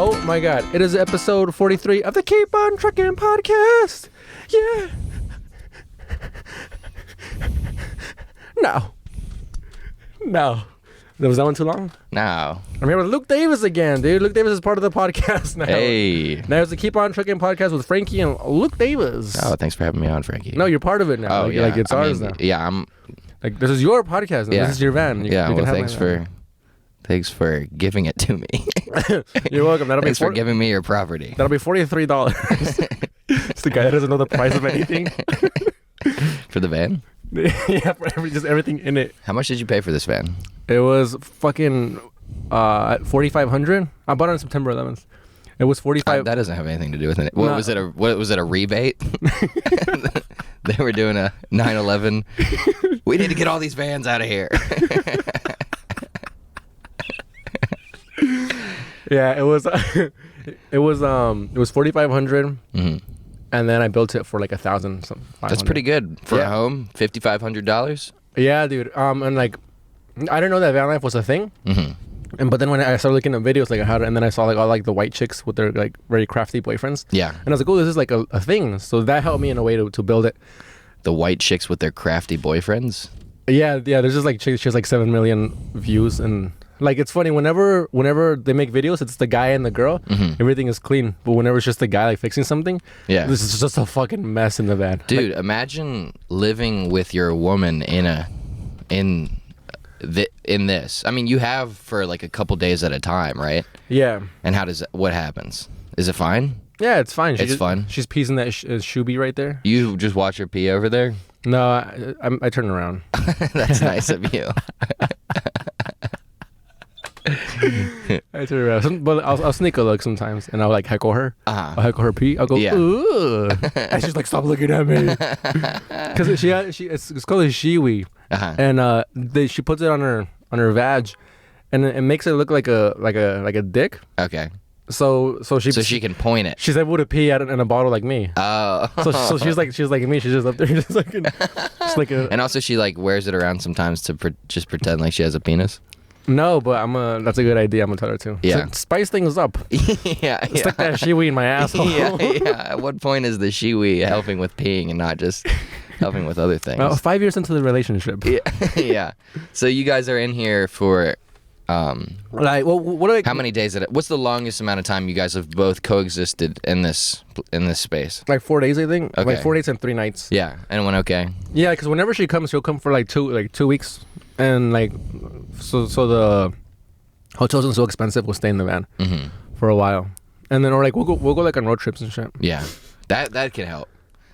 Oh my god, it is episode 43 of the Keep on Trucking podcast. Yeah. No. Was that one too long? No. I'm here with Luke Davis again, dude. Luke Davis is part of the podcast now. Hey. Now it's the Keep on Trucking podcast with Frankie and Luke Davis. Oh, thanks for having me on, Frankie. No, you're part of it now. Oh, like, yeah. like it's ours now. Yeah, I'm... Like, this is your podcast now. Yeah. This is your van. You well, can thanks for giving it to me. You're welcome. Thanks for giving me your property. That'll be $43. It's the guy that doesn't know the price of anything. For the van? Yeah, for just everything in it. How much did you pay for this van? It was fucking $4,500. I bought it on September 11th. It was $45. That doesn't have anything to do with it. What was it? What was it? A rebate? They were doing a 9/11. We need to get all these vans out of here. Yeah, it was $4,500. Mm-hmm. And then I built it for like $1,000. That's pretty good for a home. $5,500. Yeah, dude. And like, I didn't know that van life was a thing. Mm-hmm. But then when I started looking at videos, like I had, and then I saw like all like the white chicks with their like very crafty boyfriends. Yeah. And I was like, oh, this is like a thing. So that helped me in a way to build it. The white chicks with their crafty boyfriends. Yeah. There's just like chicks. She has like 7 million views, and like it's funny whenever they make videos, it's the guy and the girl. Mm-hmm. Everything is clean, but whenever it's just the guy like fixing something, this is just a fucking mess in the van. Dude, like, imagine living with your woman in this. I mean, you have for like a couple days at a time, right? Yeah. And what happens? Is it fine? Yeah, it's fine. It's fun. She's peeing that shoebie right there. You just watch her pee over there? No, I turn around. That's nice of you. I turn around, but I'll sneak a look sometimes, and I'll like heckle her. I'll heckle her pee. I'll go, ooh, and she's like, stop looking at me, because it's called a shiwi, and she puts it on her vag, and it makes it look like a dick. Okay. So she can point it. She's able to pee out in a bottle like me. Oh. So she's like me. She's just up there, just like And also she like wears it around sometimes to just pretend like she has a penis. No, but that's a good idea. I'm gonna tell her to. Yeah. So spice things up. Yeah. Stick that shiwi in my asshole. Yeah. At what point is the shiwi helping with peeing and not just helping with other things? Well, 5 years into the relationship. Yeah. So you guys are in here for like how many days what's the longest amount of time you guys have both coexisted in this space? Like 4 days, I think. Okay. Like 4 days and 3 nights. Yeah, and it went okay. Yeah, because whenever she comes, she'll come for like 2 weeks, and like so the hotels are so expensive, we'll stay in the van for a while, and then we'll go like on road trips and shit. Yeah, that can help.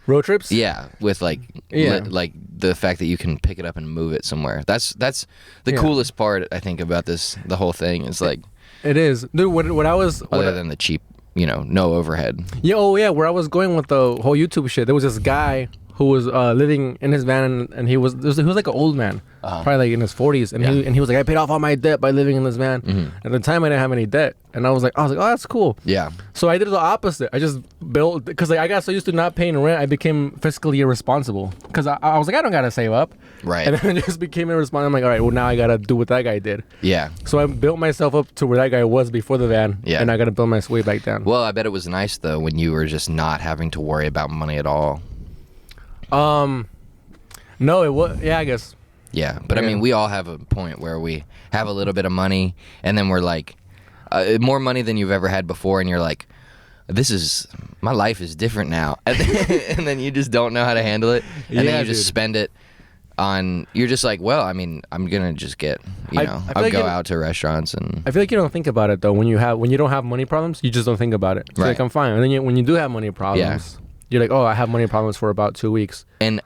Road trips? Yeah, with like the fact that you can pick it up and move it somewhere. That's the coolest part, I think, about the whole thing is like it is, dude. What I was other than the cheap, no overhead. Yeah. Oh yeah. Where I was going with the whole YouTube shit, there was this guy who was living in his van, and he was like an old man, probably like in his 40s, and he was like, I paid off all my debt by living in this van. At the time, I didn't have any debt, and I was like, oh, that's cool. Yeah. So I did the opposite. I just built, because like I got so used to not paying rent, I became fiscally irresponsible, because I was like, I don't gotta save up. Right. And then I just became irresponsible. I'm like, all right, well now I gotta do what that guy did. Yeah. So I built myself up to where that guy was before the van. Yeah. And I gotta build my way back down. Well, I bet it was nice though when you were just not having to worry about money at all. No, it was, yeah, I guess. Yeah, but I mean, we all have a point where we have a little bit of money, and then we're like, more money than you've ever had before, and you're like, my life is different now. And then you just don't know how to handle it, and then you just spend it on, you're just like, well, I mean, I'm gonna just get, I'll go out to restaurants, and... I feel like you don't think about it, though. When you don't have money problems, you just don't think about it. So like, I'm fine. And then when you do have money problems... Yeah. You're like, oh, I have money problems for about 2 weeks. Or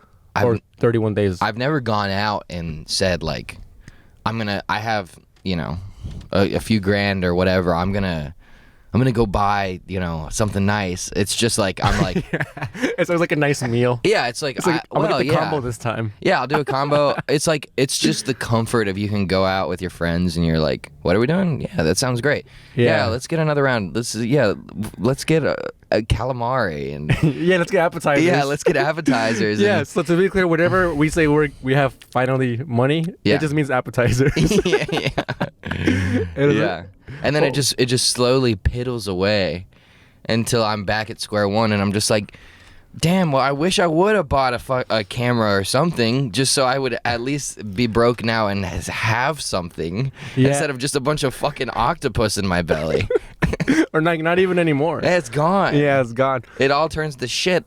31 days. I've never gone out and said, like, I have, a few grand or whatever. I'm gonna go buy, something nice. It's just like, I'm like... It's always like a nice meal. Yeah, it's like I'm gonna get the combo this time. Yeah, I'll do a combo. It's like, it's just the comfort of you can go out with your friends and you're like, what are we doing? Yeah, that sounds great. Yeah, let's get another round. Let's get a calamari and let's get appetizers. Yeah, let's get appetizers. Yeah, so to be clear, whenever we say we have finally money, it just means appetizers. Yeah. And then it just slowly piddles away until I'm back at square one, and I'm just like, damn, well, I wish I would have bought a camera or something just so I would at least be broke now and have something instead of just a bunch of fucking octopus in my belly. Or not even anymore. It's gone. Yeah, it's gone. It all turns to shit.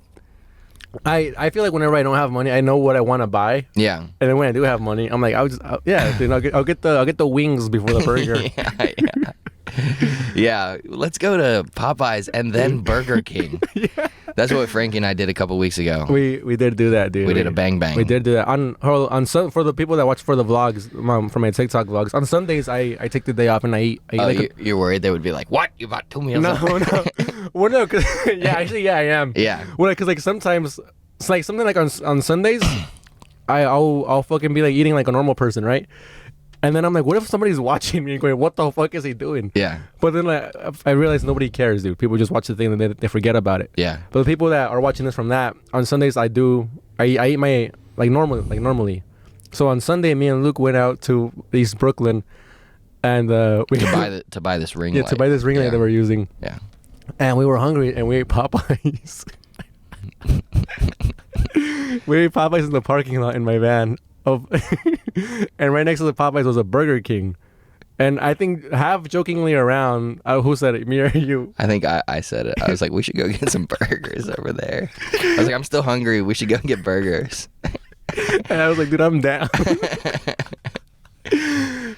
I feel like whenever I don't have money, I know what I want to buy. Yeah. And then when I do have money, I'm like, dude, I'll get the wings before the burger. Yeah. Yeah, let's go to Popeyes and then Burger King. Yeah. That's what Frankie and I did a couple weeks ago. We did do that, dude. We did a bang bang. We did do that for the people that watch for the vlogs, for my TikTok vlogs. On Sundays, I take the day off and I eat. You're worried they would be like, "What? You bought 2 meals?" No. Well, no, cause I am. Yeah. Well, because like sometimes it's like something like on Sundays, I'll fucking be like eating like a normal person, right? And then I'm like, what if somebody's watching me and going, what the fuck is he doing? Yeah. But then I realize nobody cares, dude. People just watch the thing and they forget about it. Yeah. But the people that are watching this from that, on Sundays I eat my normally. So on Sunday, me and Luke went out to East Brooklyn, and we to buy this ring light. To buy this ring light that we're using. Yeah. And we were hungry and we ate Popeyes. We ate Popeyes in the parking lot in my van. And right next to the Popeyes was a Burger King. And I think half jokingly around, who said it, me or you? I think I said it. I was like, we should go get some burgers over there. I was like, I'm still hungry. We should go get burgers. And I was like, dude, I'm down.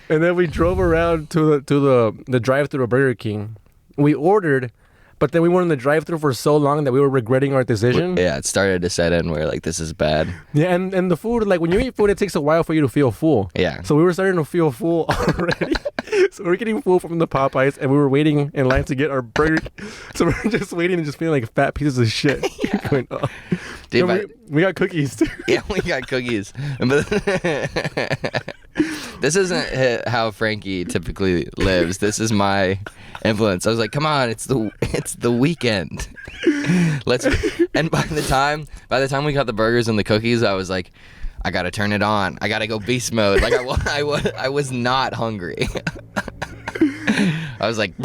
And then we drove around to the drive-thru of Burger King. We ordered, but then we were in the drive-thru for so long that we were regretting our decision. Yeah, it started to set in where like, this is bad. Yeah, and the food, like when you eat food, it takes a while for you to feel full. Yeah. So we were starting to feel full already. So we're getting full from the Popeyes, and we were waiting in line to get our burger. So we're just waiting and just feeling like fat pieces of shit. Yeah. Going, oh. Dude, we got cookies too. Yeah, we got cookies. This isn't how Frankie typically lives. This is my influence. I was like, come on, it's the weekend. And by the time we got the burgers and the cookies, I was like, I gotta turn it on. I gotta go beast mode. Like I was not hungry. I was like,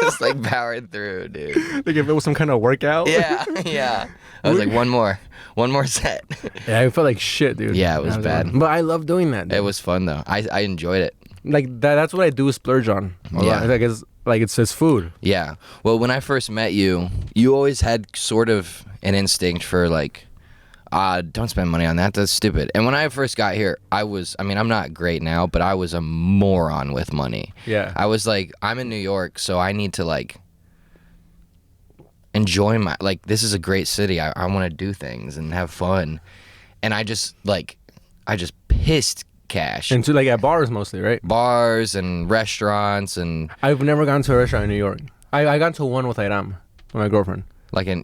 just like powered through, dude. Like if it was some kind of workout. Yeah. I was like, one more set. Yeah, I felt like shit, dude. Yeah, it was bad. But I love doing that, dude. It was fun though. I enjoyed it. Like that's what I do splurge on. Yeah. I guess like it's just food. Yeah. Well, when I first met you, you always had sort of an instinct for like, don't spend money on that. That's stupid. And when I first got here, I'm not great now, but I was a moron with money. Yeah. I was like, I'm in New York, so I need to like enjoy this is a great city. I want to do things and have fun. And I just pissed cash. And to like at bars mostly, right? Bars and restaurants and... I've never gone to a restaurant in New York. I got to one with Iram, with my girlfriend.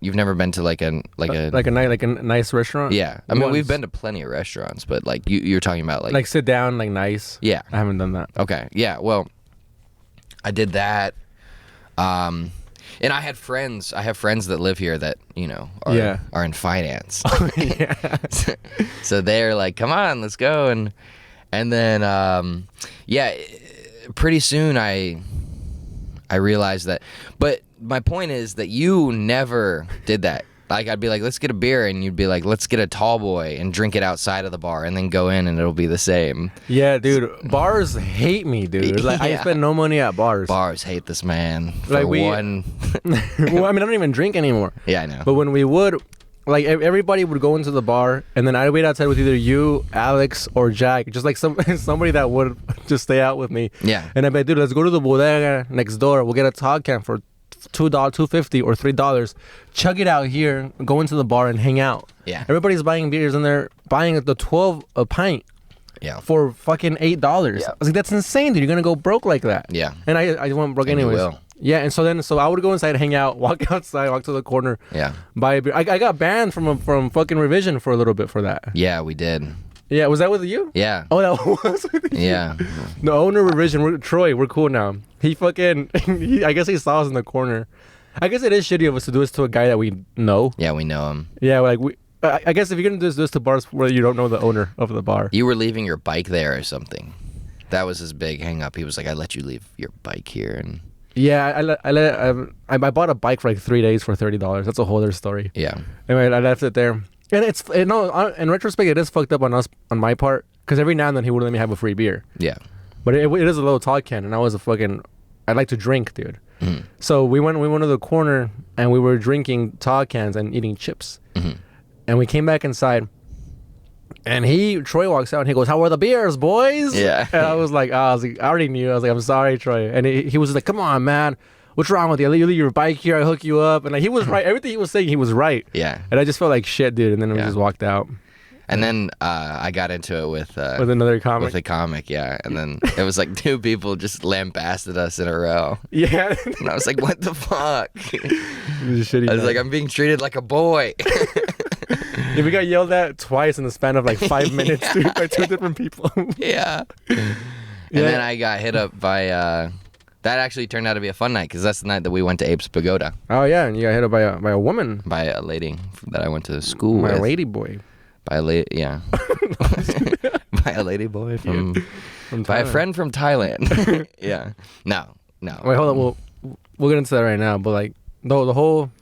You've never been to like a nice restaurant? Yeah. I mean, we've been to plenty of restaurants, but like you're talking about like sit down, like nice. Yeah. I haven't done that. Okay. Yeah. Well, I did that. And I have friends that live here that, are in finance. Yeah. So they're like, come on, let's go. And then, pretty soon I realized that, but my point is that you never did that. Like, I'd be like, let's get a beer, and you'd be like, let's get a tall boy and drink it outside of the bar, and then go in, and it'll be the same. Yeah, dude. Bars hate me, dude. Like, I spend no money at bars. Bars hate this man. Well, I mean, I don't even drink anymore. Yeah, I know. But when we would, like, everybody would go into the bar, and then I'd wait outside with either you, Alex, or Jack. Just like somebody that would just stay out with me. Yeah. And I'd be like, dude, let's go to the bodega next door. We'll get a Tog can for $2.50 or $3. Chug it out here, go into the bar and hang out. Yeah. Everybody's buying beers and they're buying the 12 a pint. Yeah. For fucking $8. Yeah. I was like, that's insane, dude. You're gonna go broke like that. Yeah. And I went broke anyways. You will. Yeah, and so I would go inside, hang out, walk outside, walk to the corner. Yeah. Buy a beer. I got banned from fucking revision for a little bit for that. Yeah, we did. Yeah, was that with you? Yeah. Oh, that was with you. Yeah. The owner revision, Troy, we're cool now. He fucking, I guess he saw us in the corner. I guess it is shitty of us to do this to a guy that we know. Yeah, we know him. Yeah, like I guess if you're gonna do this to bars where you don't know the owner of the bar. You were leaving your bike there or something. That was his big hang up. He was like, I let you leave your bike here. And Yeah, I bought a bike for like 3 days for $30. That's a whole other story. yeah. Anyway, I left it there. And in retrospect, it is fucked up on my part. Because every now and then he would let me have a free beer. Yeah. But it is a little tall can. And I like to drink, dude. Mm-hmm. So we went to the corner and we were drinking tall cans and eating chips. Mm-hmm. And we came back inside. And Troy walks out and he goes, "How are the beers, boys?" Yeah. And I was like, I already knew. I was like, "I'm sorry, Troy." And he was like, "Come on, man. What's wrong with you? You leave your bike here. I hook you up." And like, he was right. Everything he was saying, he was right. Yeah. And I just felt like shit, dude. And then we just walked out. And then I got into it with another comic. With a comic, yeah. And then it was like 2 people just lambasted us in a row. Yeah. And I was like, what the fuck? I was like, I'm being treated like a boy. Yeah, we got yelled at twice in the span of like 5 minutes, dude, by 2 different people. Yeah. And then I got hit up by... that actually turned out to be a fun night because that's the night that we went to Abe's Pagoda. Oh, yeah. And you got hit up by a woman. By a lady that I went to school with. By a lady boy. By a lady... Yeah. By a lady boy from by a friend from Thailand. Yeah. No. Wait, hold on. We'll get into that right now. But like the whole...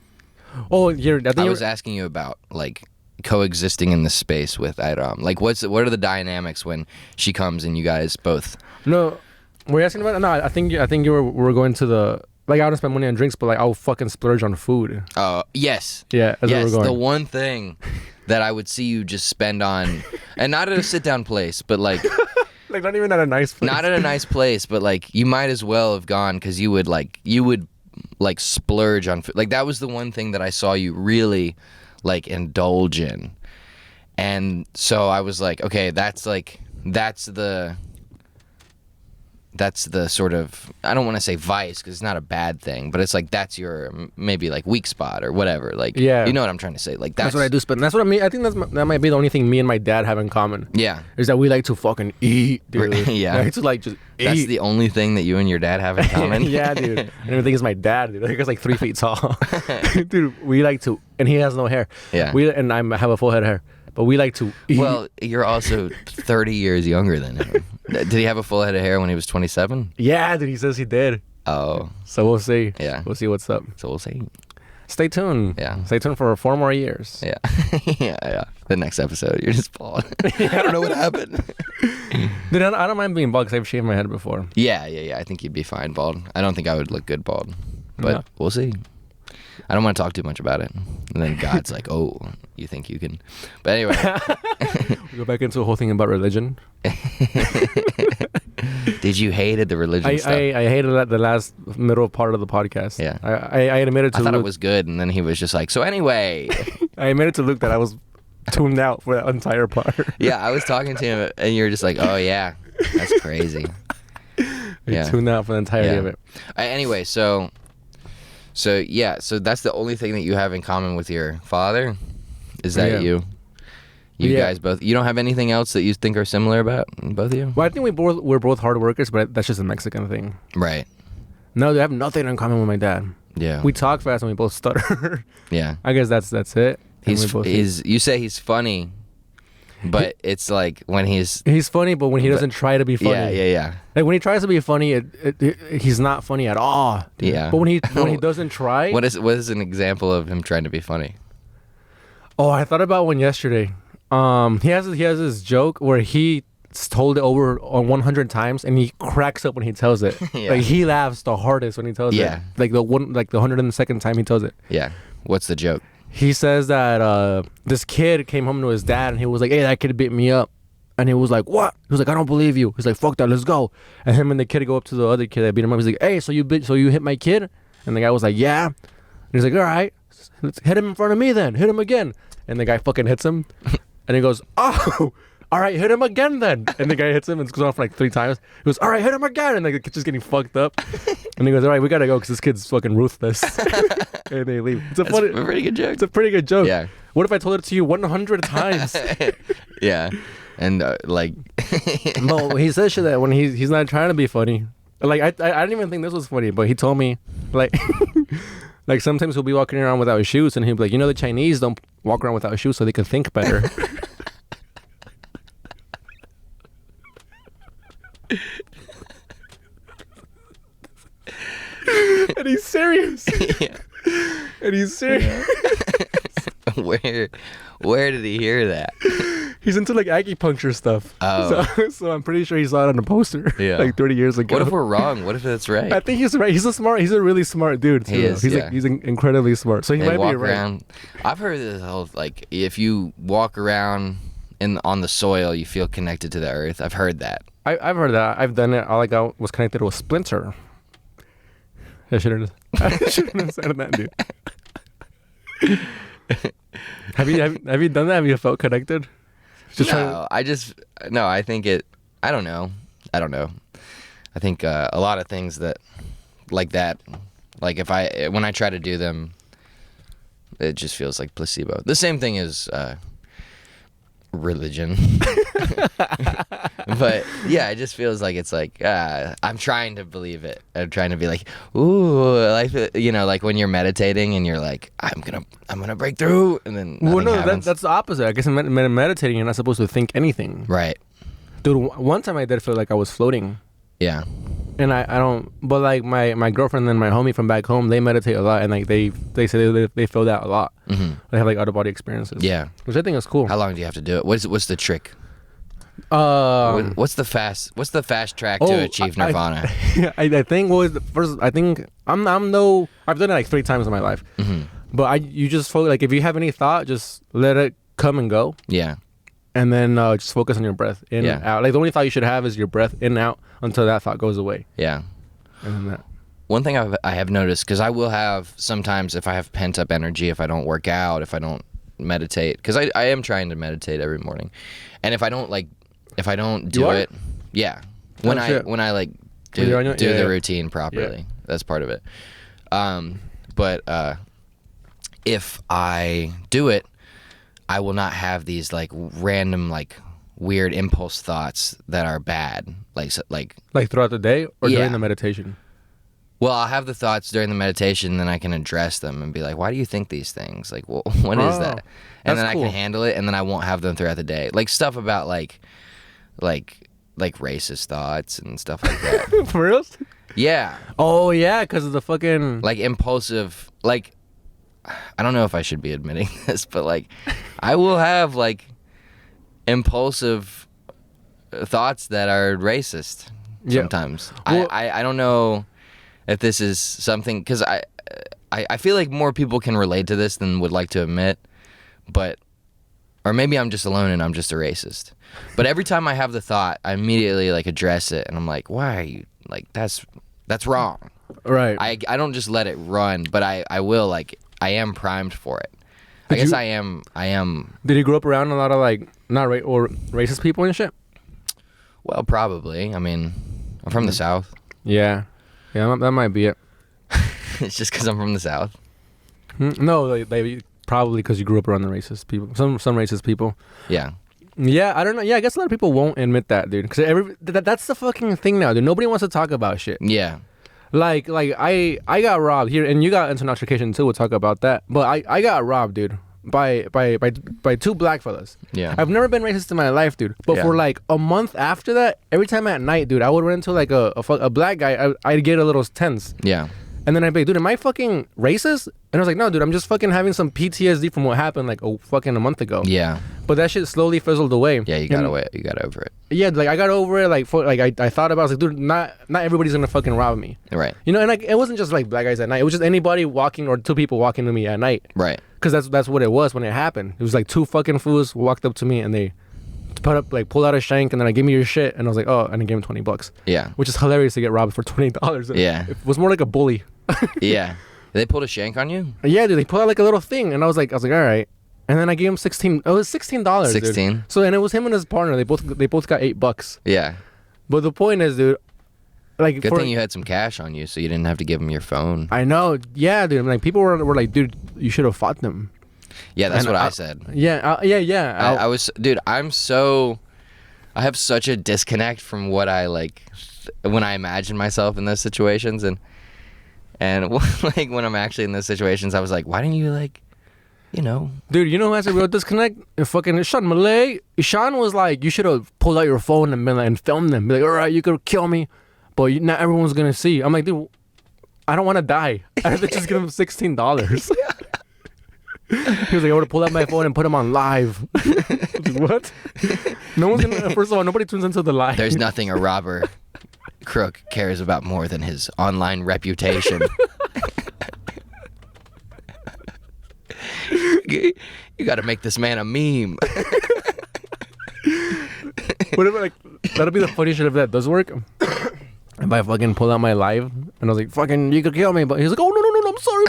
Oh, I was asking you about like coexisting in the space with Airam. Like, what are the dynamics when she comes and you guys both? No, were you asking about it? No, I think you were going to the like. I don't spend money on drinks, but like I'll fucking splurge on food. Oh yes, yeah, that's where we're going. The one thing that I would see you just spend on, and not at a sit down place, but like. Like not even at a nice place. Not at a nice place, but like you might as well have gone because you would splurge on food. Like that was the one thing that I saw you really like indulge in. And so I was like, okay, that's the sort of, I don't want to say vice because it's not a bad thing, but it's like that's your maybe like weak spot or whatever. Like, yeah, you know what I'm trying to say. Like that's what I do spend. That's what I mean. I think that might be the only thing me and my dad have in common. Yeah, is that we like to fucking eat, dude. Yeah, we like to like just eat. That's the only thing that you and your dad have in common. Yeah, dude. And everything is my dad, dude. He's like 3 feet tall. Dude, we like to, and he has no hair. Yeah, and I have a full head of hair. But we like to eat. Well, you're also 30 years younger than him. Did he have a full head of hair when he was 27? Yeah, dude, he says he did. Oh. So we'll see. Yeah. We'll see what's up. So we'll see. Stay tuned. Yeah. Stay tuned for 4 more years. Yeah. Yeah. The next episode, you're just bald. I don't know what happened. Dude, I don't mind being bald because I've shaved my head before. Yeah. I think you'd be fine bald. I don't think I would look good bald. But no. We'll see. I don't want to talk too much about it. And then God's like, oh, you think you can. But anyway. We go back into a whole thing about religion. Did you hated the religion stuff? I hated that the last middle part of the podcast. Yeah. I admitted to I thought Luke, it was good, and then he was just like, so anyway. I admitted to Luke that I was tuned out for that entire part. Yeah, I was talking to him, and you were just like, oh, yeah, that's crazy. I tuned out for the entirety of it. Anyway, so that's the only thing that you have in common with your father? Is that you guys both, you don't have anything else that you think are similar about both of you? Well, I think we're both hard workers, but that's just a Mexican thing. Right. No, they have nothing in common with my dad. Yeah. We talk fast and we both stutter. Yeah. I guess that's it. You say he's funny, but it's like when he's funny, but when he doesn't try to be funny. Yeah. Like when he tries to be funny, he's not funny at all. Dude. Yeah. But when he doesn't try, what is an example of him trying to be funny? Oh, I thought about one yesterday. He has this joke where he told it over on 100 times and he cracks up when he tells it. Yeah. Like he laughs the hardest when he tells it. Like the 102nd time he tells it. Yeah. What's the joke? He says that this kid came home to his dad and he was like, "Hey, that kid beat me up." And he was like, "What?" He was like, "I don't believe you." He's like, "Fuck that, let's go." And him and the kid go up to the other kid that beat him up. He's like, "Hey, so you hit my kid?" And the guy was like, "Yeah." And he's like, "All right, let's hit him in front of me then. Hit him again." And the guy fucking hits him. And he goes, "Oh, all right, hit him again then." And the guy hits him and it goes on for like 3 times. He goes, "All right, hit him again." And the kid's just getting fucked up. And he goes, "All right, we gotta go because this kid's fucking ruthless." And they leave. It's a pretty good joke. It's a pretty good joke. Yeah. What if I told it to you 100 times? Yeah. And like. No, he says shit that when he's not trying to be funny. Like I didn't even think this was funny, but he told me like. Like sometimes he'll be walking around without shoes and he'll be like, the Chinese don't walk around without shoes so they can think better. And he's serious. Yeah. And he's serious. Where did he hear that? He's into like acupuncture stuff. Oh. So I'm pretty sure he saw it on a poster. Yeah. Like 30 years ago. What if we're wrong? What if that's right? I think he's right. He's a really smart dude too. He is, He's incredibly smart. So he They might walk be right. around. I've heard this whole like if you walk around on the soil, you feel connected to the earth. I've heard that. I've heard that. I've done it. All I got was connected to a splinter. I shouldn't have said that, dude. Have you done that? Have you felt connected? I think I don't know. I think a lot of things that like that, like when I try to do them, it just feels like placebo. The same thing as religion. But yeah, it just feels like it's like I'm trying to believe it. I'm trying to be like, ooh, like like when you're meditating and you're like, I'm gonna break through, and then that's the opposite. I guess in meditating, you're not supposed to think anything. Right. Dude, one time I did feel like I was floating. Yeah. And I don't, but like my girlfriend and my homie from back home, they meditate a lot, and like they say they feel that a lot. Mm-hmm. They have like out of body experiences. Yeah. Which I think is cool. How long do you have to do it? What's the trick? What's the fast track to achieve nirvana? I think I think I've done it like 3 times in my life. Mm-hmm. But you just focus, like if you have any thought, just let it come and go. Yeah. And then just focus on your breath in and out. Like the only thought you should have is your breath in and out until that thought goes away. Yeah. And then that. One thing I have noticed, because I will have sometimes if I have pent up energy, if I don't work out, if I don't meditate, because I am trying to meditate every morning, and if I don't do it, yeah, when I like do the routine properly, that's part of it. But if I do it, I will not have these like random like weird impulse thoughts that are bad, like throughout the day or during the meditation. Well, I'll have the thoughts during the meditation, then I can address them and be like, why do you think these things? Like, well, what is that? And then I can handle it, and then I won't have them throughout the day. Like stuff about like racist thoughts and stuff like that. For real? Yeah. Oh yeah, because of the fucking like impulsive. Like, I don't know if I should be admitting this, but like, I will have like impulsive thoughts that are racist sometimes. Well, I don't know if this is something, because I feel like more people can relate to this than would like to admit, but or maybe I'm just alone and I'm just a racist. But every time I have the thought, I immediately like address it, and I'm like, why are you like that's wrong. Right. I don't just let it run, but I will, like, I am primed for it. I guess I am. Did you grow up around a lot of like or racist people and shit? Well, probably. I mean, I'm from the South. Yeah, that might be it. It's just because I'm from the South. No, they probably because you grew up around the racist people. Some racist people. Yeah. Yeah, I don't know. Yeah, I guess a lot of people won't admit that, dude. Because that's the fucking thing now, dude. Nobody wants to talk about shit. Yeah. Like I got robbed here, and you got into an altercation too. We'll talk about that. But I got robbed, dude, by 2 black fellas. Yeah. I've never been racist in my life, dude. But for like a month after that, every time at night, dude, I would run into like a black guy. I'd get a little tense. Yeah. And then I'd be like, dude, am I fucking racist? And I was like, no, dude, I'm just fucking having some PTSD from what happened like a month ago. Yeah. But that shit slowly fizzled away. Yeah, you got over it. Yeah, like I got over it. I thought about it. I was like, dude, not everybody's gonna fucking rob me. Right. You know, and like it wasn't just like black guys at night. It was just anybody walking or 2 people walking to me at night. Right. Because that's what it was when it happened. It was like 2 fucking fools walked up to me and they pulled out a shank and then I gave me your shit and I was like, oh, and I gave him $20. Yeah. Which is hilarious to get robbed for $20. Yeah. It was more like a bully. Yeah. They pulled a shank on you? Yeah, dude. They pulled out like a little thing, and I was like, all right. And then I gave him $16. Oh, it was $16. 16. Dude. So and it was him and his partner. They both got $8. Yeah. But the point is, dude. Like, good thing you had some cash on you, so you didn't have to give them your phone. I know. Yeah, dude. Like people were like, dude, you should have fought them. Yeah, that's what I said. Yeah, yeah. I was, dude. I have such a disconnect from what I like when I imagine myself in those situations, and like when I'm actually in those situations, I was like, why didn't you like, you know? Dude, you know who has a real disconnect? Fucking Sean Malay. Sean was like, you should have pulled out your phone and been like, and filmed them. Be like, all right, you could kill me, but not everyone's gonna see. I'm like, dude, I don't want to die. I had to just give him $16. He was like, I would have pulled out my phone and put him on live. What? No one's gonna. First of all, nobody tunes into the live. There's nothing a robber crook cares about more than his online reputation. You got to make this man a meme. Whatever, like that'll be the funny shit if that does work. If I fucking pull out my live and I was like, fucking, you could kill me, but he's like, oh no, I'm sorry.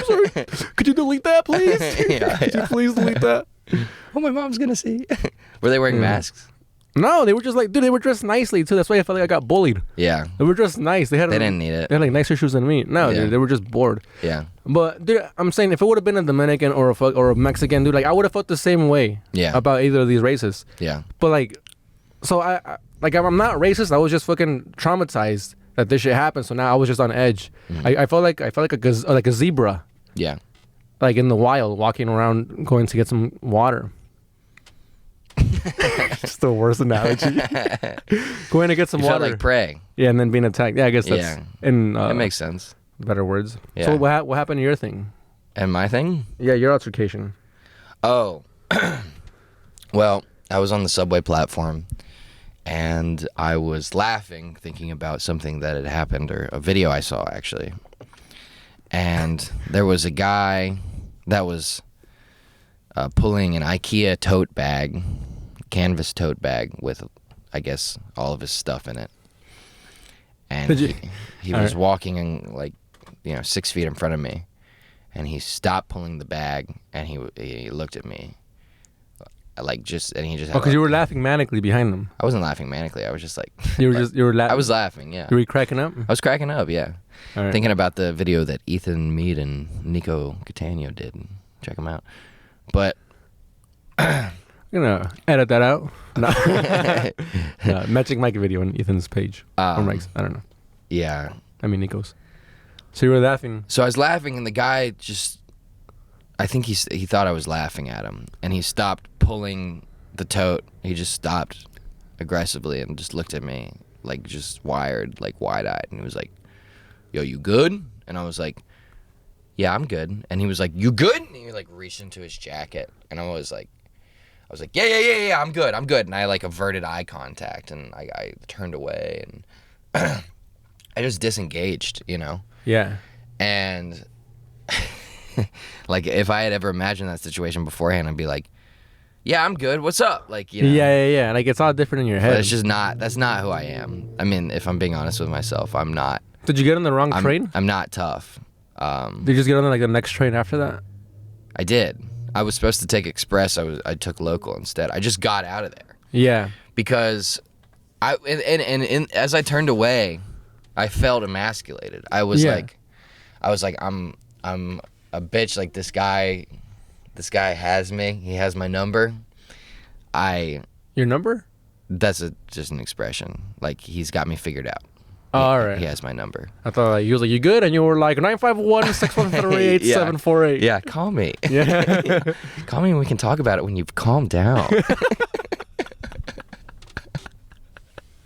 Could you delete that, please? Could you please delete that? Oh, my mom's gonna see. Were they wearing masks? No, they were just like, dude, they were dressed nicely too. That's why I felt like I got bullied. Yeah. They were dressed nice. They didn't need it. They had like nicer shoes than me. No, dude, they were just bored. Yeah. But dude, I'm saying if it would have been a Dominican or a Mexican dude, like I would have felt the same way. Yeah. About either of these races. Yeah. But like, so I'm not racist. I was just fucking traumatized that this shit happened. So now I was just on edge. Mm-hmm. I felt like a zebra. Yeah. Like in the wild, walking around, going to get some water. Just the worst analogy. Going to get some water. Felt like prey. Yeah, and then being attacked. Yeah, I guess that's that makes sense. Better words. Yeah. So what happened to your thing? And my thing? Yeah, your altercation. Oh. Well, I was on the subway platform and I was laughing, thinking about something that had happened, or a video I saw actually. And there was a guy that was pulling an IKEA tote bag, canvas tote bag with, I guess, all of his stuff in it. And he was walking like, 6 feet in front of me, and he stopped pulling the bag, and he looked at me, and he just. Because you were laughing manically behind them. I wasn't laughing manically. I was just like. You were laughing. I was laughing. Yeah. You were cracking up. I was cracking up. Yeah. Right. Thinking about the video that Ethan Mead and Nico Catania did. Check them out. But I'm gonna edit that out. No. Magic Mike video on Ethan's page. Or Mike's. I don't know. Yeah. I mean Nico's. So you were laughing. So I was laughing, and the guy just, I think he thought I was laughing at him, and he stopped pulling the tote. He just stopped aggressively and just looked at me, like just wired, like wide-eyed, and he was like, "Yo, you good?" And I was like, "Yeah, I'm good." And he was like, "You good?" And he like reached into his jacket, and I was like, "Yeah, I'm good." And I like averted eye contact, and I turned away, and I just disengaged, Yeah. And like if I had ever imagined that situation beforehand, I'd be like, "Yeah, I'm good. What's up?" Like, Yeah. Like it's all different in your head. But it's just not. That's not who I am. I mean, if I'm being honest with myself, I'm not. Did you get on the wrong train? I'm not tough. Did you just get on like the next train after that? I did. I was supposed to take express. I took local instead. I just got out of there. Yeah. Because as I turned away, I felt emasculated. I was like, I'm a bitch. Like this guy has me. He has my number. Your number? That's just an expression. Like he's got me figured out. All right. He has my number. I thought he was like, "You good?" And you were like, 951-613-8748. Yeah, call me. Yeah. Call me and we can talk about it when you've calmed down.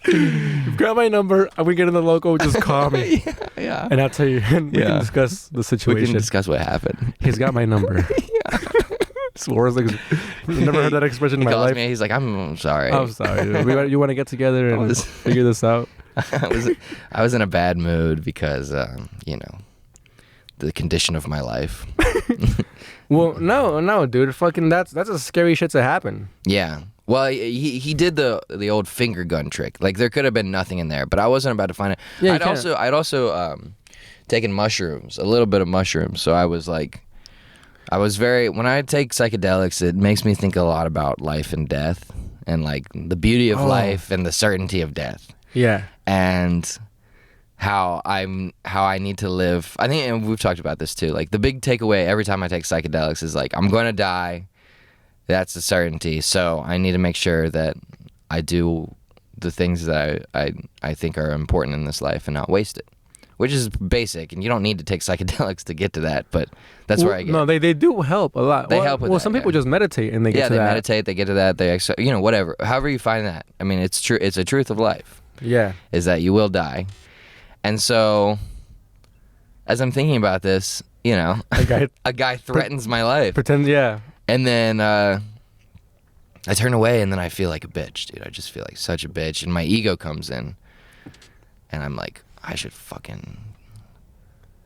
You've got my number. We get in the local. Just call me. Yeah. And I'll tell you. And we can discuss the situation. We can discuss what happened. He's got my number. Yeah. It's the worst. Never heard that expression in my life. Me, he's like, I'm sorry. I'm sorry. You want to get together and figure this out? I was in a bad mood because, the condition of my life. Well, no, dude. Fucking that's a scary shit to happen. Yeah. Well, he did the old finger gun trick. Like there could have been nothing in there, but I wasn't about to find it. Yeah, I'd also taken mushrooms, a little bit of mushrooms. So I was like, when I take psychedelics, it makes me think a lot about life and death, and like the beauty of life and the certainty of death. Yeah. And how I need to live. I think, and we've talked about this too. Like the big takeaway every time I take psychedelics is like, I'm going to die. That's the certainty. So I need to make sure that I do the things that I think are important in this life and not waste it, which is basic. And you don't need to take psychedelics to get to that, but that's where I get. No, they do help a lot. They help with that. Well, some people just meditate and they get to that. Yeah, they meditate, they get to that, they whatever. However you find that. I mean, it's true. It's a truth of life. Yeah. Is that you will die. And so as I'm thinking about this, you know, a guy threatens my life. Pretend, yeah. And then I turn away, and then I feel like a bitch, dude. I just feel like such a bitch, and my ego comes in, and I'm like, I should fucking,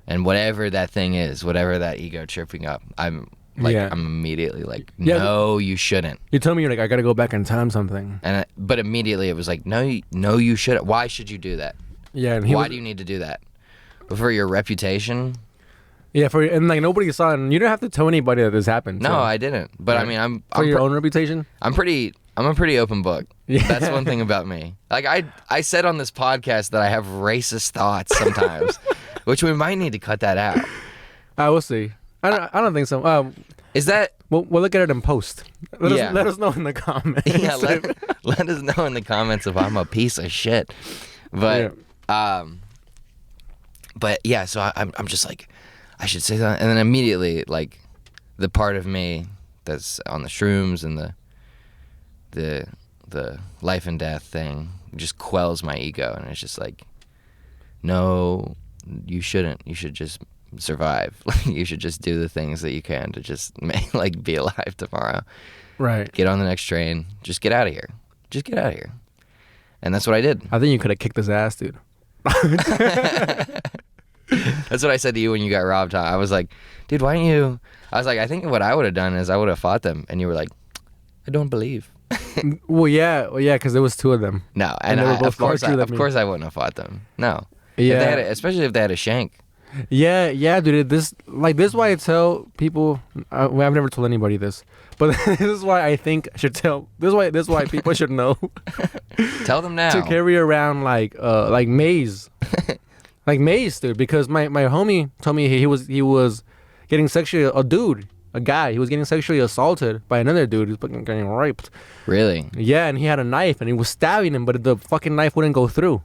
and whatever that thing is, whatever that ego tripping up, I'm like, I'm immediately like, no, you shouldn't. You told me you're like, I gotta go back and time something. And but immediately it was like, no, you shouldn't. Why should you do that? Yeah. And why do you need to do that? For your reputation? Yeah, and like nobody saw it, and you don't have to tell anybody that this happened. No, I didn't. But I mean, I'm for your own reputation. I'm a pretty open book. Yeah. That's one thing about me. Like I said on this podcast that I have racist thoughts sometimes, which we might need to cut that out. I will see. I don't think so. Is that? We'll look at it in post. Let us know in the comments. Yeah, let us know in the comments if I'm a piece of shit. But but yeah, so I'm just like, I should say that, and then immediately like the part of me that's on the shrooms and the life and death thing just quells my ego, and it's just like, no, you shouldn't. You should just survive. You should just do the things that you can to just like be alive tomorrow. Right. Get on the next train. Just get out of here. Just get out of here. And that's what I did. I think you could have kicked his ass, dude. That's what I said to you when you got robbed. I was like, dude, why don't you? I was like, I think what I would have done is I would have fought them. And you were like, I don't believe. Well, yeah, because there was two of them. No, and of course I wouldn't have fought them. No. Yeah. Especially if they had a shank. Yeah, dude. This is why I tell people. Well, I've never told anybody this, but this is why I think I should tell. This is why people should know. Tell them now. To carry around like maze, like maze, dude. Because my homie told me he was getting sexually a guy. He was getting sexually assaulted by another dude. He was fucking getting raped. Really? Yeah, and he had a knife and he was stabbing him, but the fucking knife wouldn't go through.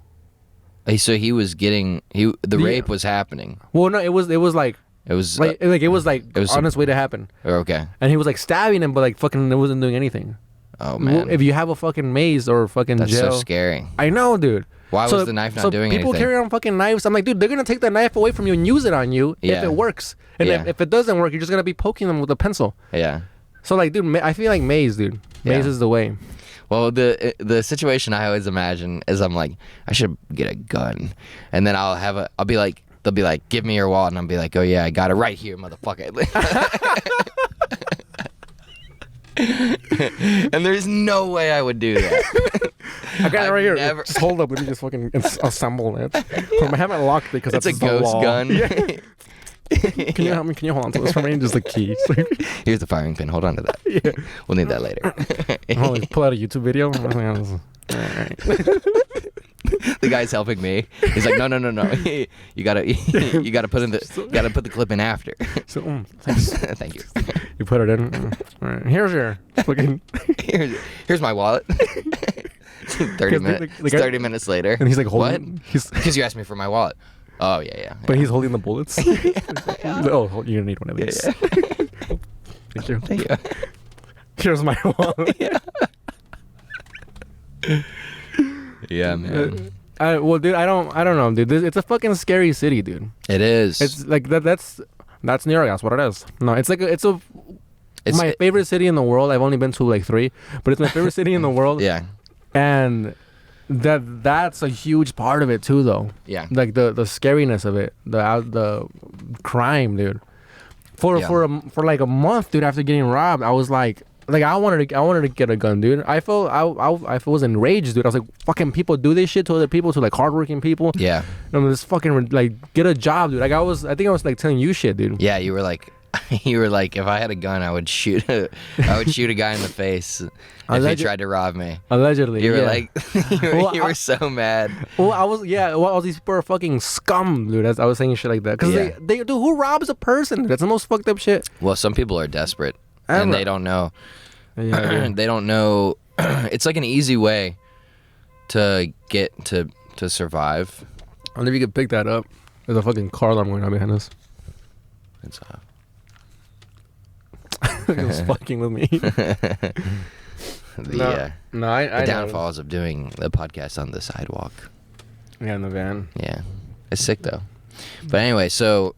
So he was getting the rape was happening. Well, no, it was like on its way to happen. Okay. And he was like stabbing him, but like fucking it wasn't doing anything. Oh man. If you have a fucking maze or fucking That's jail, so scary. I know, dude. Why was the knife not doing anything? People carry around fucking knives. I'm like, dude, they're gonna take the knife away from you and use it on you if it works. And if it doesn't work, you're just gonna be poking them with a pencil. Yeah. So like, dude, I feel like maze, dude. Maze is the way. Well, the situation I always imagine is I'm like, I should get a gun, and then I'll be like, they'll be like, give me your wallet, and I'll be like, oh yeah, I got it right here, motherfucker. And there's no way I would do that. I got it right here. Just hold up, let me just fucking assemble it. I haven't locked it because it's a ghost gun. Yeah. Can you help me? Can you hold on to this for me? Just the key. Here's the firing pin. Hold on to that. Yeah. We'll need that later. Pull out a YouTube video. Alright. The guy's helping me. He's like, no. You gotta put the clip in after. So, thanks. Thank you. You put it in. All right. Here's your fucking. Here's my wallet. 30 minutes. 30 minutes later. And he's like, holding. What? Because you asked me for my wallet. Oh yeah. But he's holding the bullets. Oh, you're gonna need one of these. Yeah. Thank you. Thank you. Here's my wallet. Yeah, man. Well, dude, I don't know, dude. It's a fucking scary city, dude. It is. It's like that's New York. That's what it is. No, it's my favorite city in the world. I've only been to like 3, but it's my favorite city in the world. Yeah. And that's a huge part of it too, though. Yeah. Like the scariness of it, the crime, dude. For like a month, dude, after getting robbed, I was like I wanted to get a gun, dude. I was enraged, dude. I was like, fucking people do this shit to other people, to like hardworking people. Yeah. And this fucking like get a job, dude. Like I think I was like telling you shit, dude. Yeah, you were like, if I had a gun, I would shoot a guy in the face if he tried to rob me. Allegedly. You were like, you were so mad. Well, all these people are fucking scum, dude. As I was saying shit like that, because they dude, who robs a person? That's the most fucked up shit. Well, some people are desperate. And they don't know. Yeah, they don't know. It's like an easy way to get to survive. I wonder if you could pick that up. There's a fucking car alarm going on behind us. It's It was fucking with me. The I downfalls of doing the podcast on the sidewalk. Yeah, in the van. Yeah, it's sick though. But anyway, so,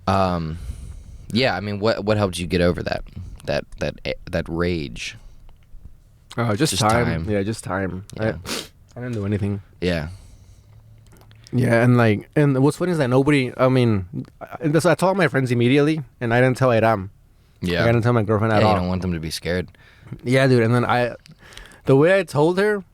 yeah. I mean, what helped you get over that rage? Oh, just time. Yeah, just time. Yeah. I didn't do anything. Yeah. Yeah, and what's funny is that nobody. I mean, I told my friends immediately, and I didn't tell Iram. Yeah. I didn't tell my girlfriend at all. You don't want them to be scared. Yeah, dude. And then the way I told her,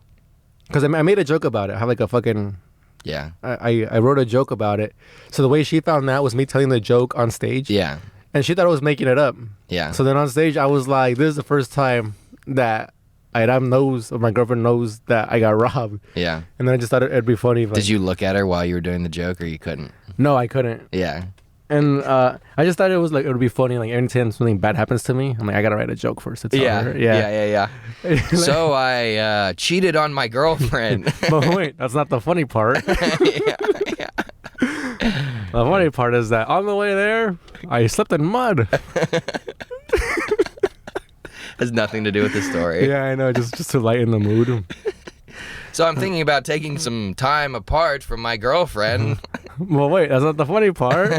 because I made a joke about it. I have like a fucking. Yeah. I wrote a joke about it. So the way she found that was me telling the joke on stage. Yeah. And she thought I was making it up. Yeah. So then on stage, I was like, "This is the first time that Iram knows, or my girlfriend knows that I got robbed." Yeah. And then I just thought it'd be funny. Did you look at her while you were doing the joke, or you couldn't? No, I couldn't. Yeah. And I just thought it would be funny. Like every time something bad happens to me, I'm like, I gotta write a joke first to tell her. Yeah. So I cheated on my girlfriend. But wait, that's not the funny part. Yeah. The funny part is that on the way there, I slipped in mud. Has nothing to do with the story. Yeah, I know. Just to lighten the mood. So I'm thinking about taking some time apart from my girlfriend. Well, wait, that's not the funny part.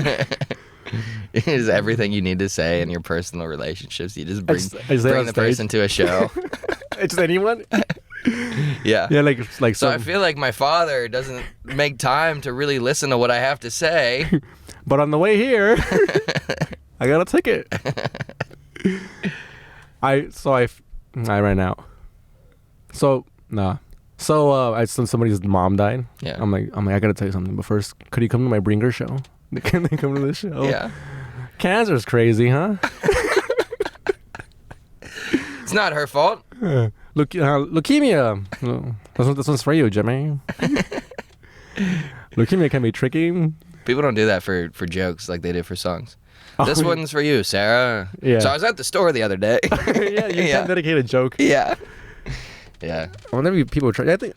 It is everything you need to say in your personal relationships. You just bring the stage. person to a show. It's anyone. Yeah. Yeah, like. So I feel like my father doesn't make time to really listen to what I have to say. But on the way here, I got a ticket. I ran out. So nah. So somebody's mom died. Yeah. I'm like I gotta tell you something. But first, could you come to my bringer show? Can they come to the show? Yeah. Cancer's crazy, huh? It's not her fault. Leukemia. This one's for you, Jimmy. Leukemia can be tricky. People don't do that for jokes like they do for songs. Oh, This one's for you, Sarah. Yeah. So I was at the store the other day. Yeah, you can't dedicate a joke. Yeah. Yeah. Whenever people try, I think.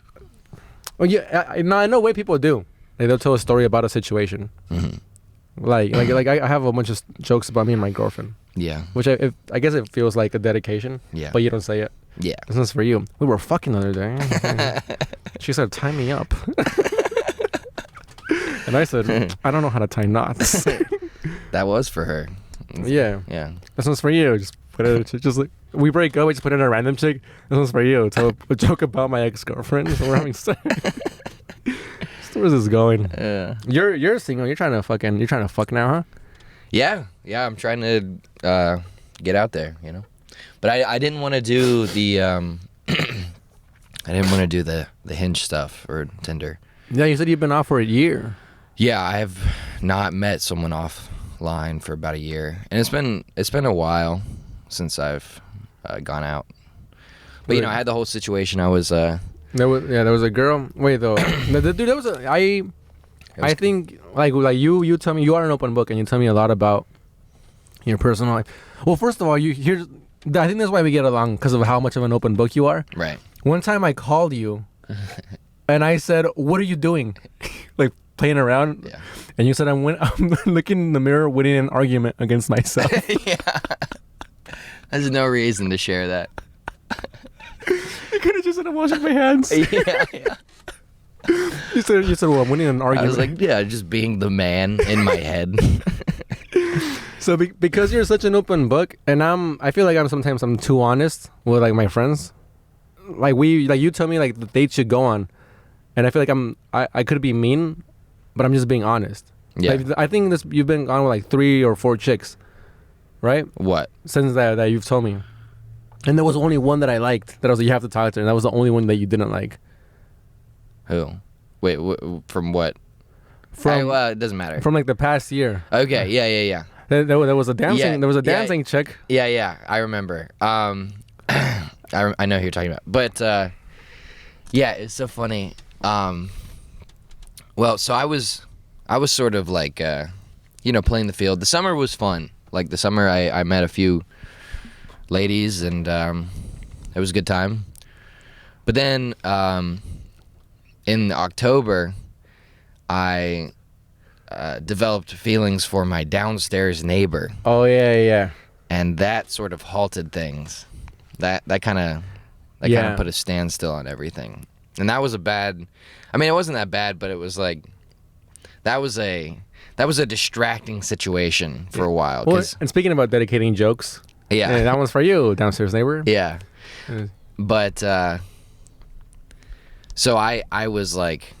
Oh yeah, I know way people do. Like they'll tell a story about a situation. Mm-hmm. Like I have a bunch of jokes about me and my girlfriend. Yeah. Which I guess it feels like a dedication. Yeah. But you don't say it. Yeah. This one's for you. We were fucking the other day. She said, "Tie me up." And I said, "I don't know how to tie knots." That was for her. Yeah. Yeah. This one's for you. Just put it. Just like we break up, we just put in a random chick. This one's for you. Tell a joke about my ex-girlfriend. So we're having sex. Where's this going? You're single. You're trying to fuck now, huh? Yeah. Yeah. I'm trying to get out there, you know. But I didn't want to do the I didn't want to do the Hinge stuff or Tinder. Yeah, you said you've been off for a year. Yeah, I have not met someone offline for about a year, and it's been a while since I've gone out. But you know, I had the whole situation. I was there was a girl. Wait though, dude, there was a I think like you tell me you are an open book, and you tell me a lot about your personal life. Well, first of all, I think that's why we get along, because of how much of an open book you are. Right. One time I called you, and I said, "What are you doing?" Like playing around. Yeah. And you said, I'm looking in the mirror, winning an argument against myself. Yeah. There's no reason to share that. You could have just said, I'm washing my hands. Yeah. You said, well, I'm winning an argument. I was like, yeah, just being the man in my head. So because you're such an open book, and I feel like sometimes I'm too honest with like my friends. Like you tell me like the dates should go on, and I feel like I could be mean, but I'm just being honest. Yeah. Like, I think you've been on with like 3 or 4 chicks, right? What? Since that you've told me, and there was only one that I liked. That I was like, you have to talk to her, and that was the only one that you didn't like. Who? Wait, from what? From it doesn't matter. From like the past year. Okay. Yeah. There was a dancing. Yeah, there was a dancing chick. Yeah. I remember. I know who you're talking about. But yeah, it's so funny. Well, so I was sort of like playing the field. The summer was fun. Like the summer, I met a few ladies, and it was a good time. But then in October, I developed feelings for my downstairs neighbor. Oh yeah. And that sort of halted things. That kind of put a standstill on everything. And that was a bad. I mean, it wasn't that bad, but it was like that was a distracting situation for a while. Well, and speaking about dedicating jokes, yeah, that one's for you, downstairs neighbor. Yeah, but so I was like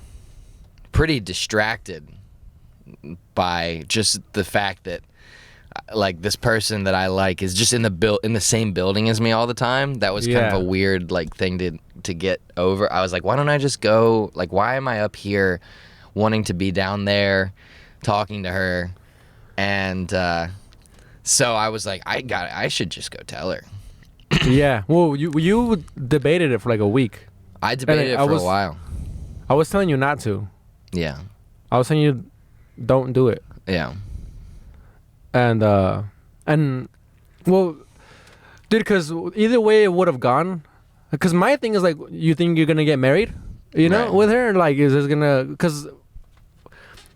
pretty distracted by just the fact that like this person that I like is just in the same building as me all the time. That was kind of a weird like thing to get over. I was like, why don't I just go? Like, why am I up here wanting to be down there talking to her? And so I was like, I should just go tell her. Yeah. Well, you debated it for like a week. I debated it for a while. I was telling you not to. Yeah. I was telling you don't do it. Yeah. And well, dude, because either way it would have gone. Because my thing is like, you think you're gonna get married, you know, with her? Like, is this gonna? Because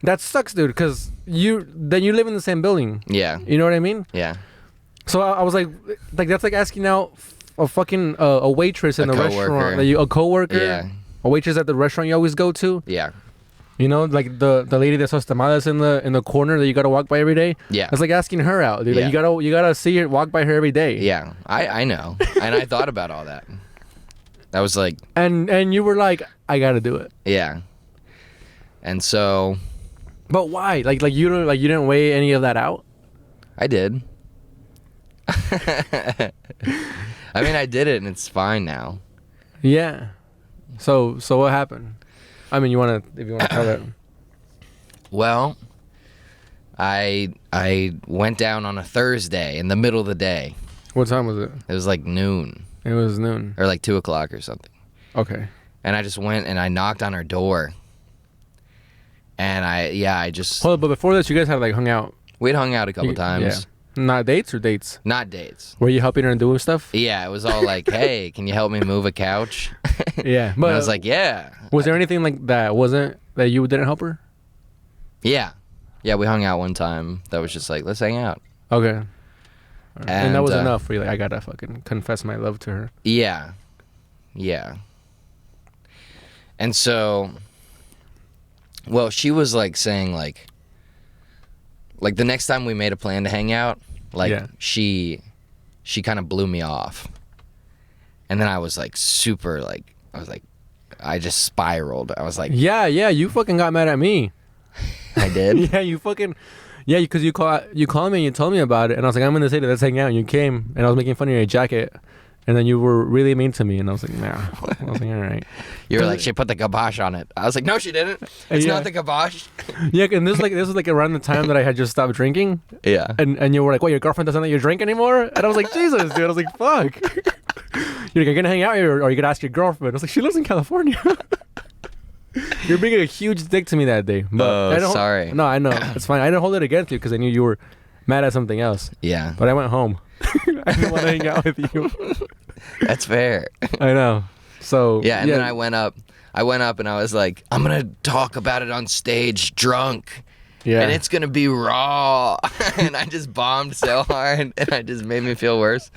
that sucks, dude. Because then you live in the same building. Yeah. You know what I mean? Yeah. So I was like that's like asking out a fucking a waitress in the restaurant, a coworker, a waitress at the restaurant you always go to. Yeah. You know, like the lady that sells tamales in the corner that you gotta walk by every day. Yeah, it's like asking her out, dude. Yeah. Like you gotta see her, walk by her every day. Yeah, I know, and I thought about all that. I was like, and you were like, I gotta do it. Yeah, and so, but why? Like you didn't weigh any of that out. I did. I mean, I did it, and it's fine now. Yeah. So what happened? I mean, if you want to tell it. Well, I went down on a Thursday in the middle of the day. What time was it? It was like noon. It was noon. Or like 2 o'clock or something. Okay. And I just went and I knocked on her door. And I just... Well, but before this, you guys had like hung out. We'd hung out a couple times. Yeah. Not dates or dates? Not dates. Were you helping her do stuff? Yeah, it was all like, hey, can you help me move a couch? Yeah. But and I was like, yeah. Was there anything like that that you didn't help her? Yeah. Yeah, we hung out one time. That was just like, let's hang out. Okay. And that was enough for you. Like, I gotta fucking confess my love to her. Yeah. Yeah. And so, well, she was like saying like the next time we made a plan to hang out, she kind of blew me off. And then I was like I just spiraled. I was like, yeah, you fucking got mad at me. I did? Yeah, because you called me and you told me about it, and I was like, I'm in the city, let's hang out, and you came, and I was making fun of your jacket, and then you were really mean to me, and I was like, nah. I was like, all right. You were like, she put the kibosh on it. I was like, no, she didn't. It's not the kibosh. Yeah, and this was like around the time that I had just stopped drinking. Yeah. And you were like, what, your girlfriend doesn't let you drink anymore? And I was like, Jesus, dude. I was like, fuck. You're like, you're gonna hang out here, or you're gonna ask your girlfriend. I was like, she lives in California. You're being a huge dick to me that day. But sorry. No, I know. It's fine. I didn't hold it against you because I knew you were mad at something else. Yeah. But I went home. I didn't want to hang out with you. That's fair. I know. So yeah, and then I went up and I was like, I'm gonna talk about it on stage drunk. Yeah. And it's gonna be raw. And I just bombed so hard and it just made me feel worse.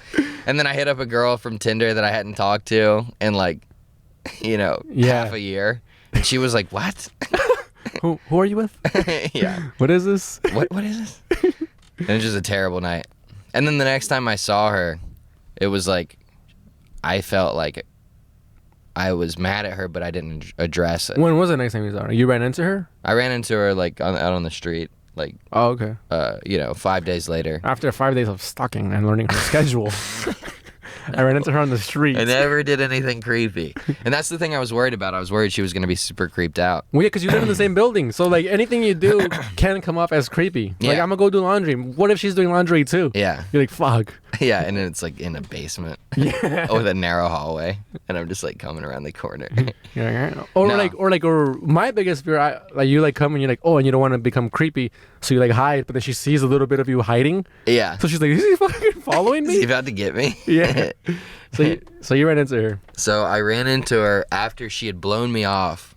And then I hit up a girl from Tinder that I hadn't talked to in like, half a year. And she was like, what? Who are you with? Yeah. What is this? What is this? And it was just a terrible night. And then the next time I saw her, it was like, I felt like I was mad at her, but I didn't address it. When was the next time you saw her? You ran into her? I ran into her like out on the street, like. Oh, okay. 5 days later. After 5 days of stalking and learning her schedule. I ran into her on the street. I never did anything creepy. And that's the thing I was worried about. I was worried she was going to be super creeped out. Well, yeah, because you live in the same building. So, like, anything you do can come off as creepy. Yeah. Like, I'm going to go do laundry. What if she's doing laundry, too? Yeah. You're like, fuck. Yeah, and then it's, like, in a basement. Yeah. With a narrow hallway. And I'm just, like, coming around the corner. Or my biggest fear, you, like, come and you're like, oh, and you don't want to become creepy. So you, like, hide. But then she sees a little bit of you hiding. Yeah. So she's like, is he fucking following me? Is he about to get me? Yeah. So you ran into her. So I ran into her after she had blown me off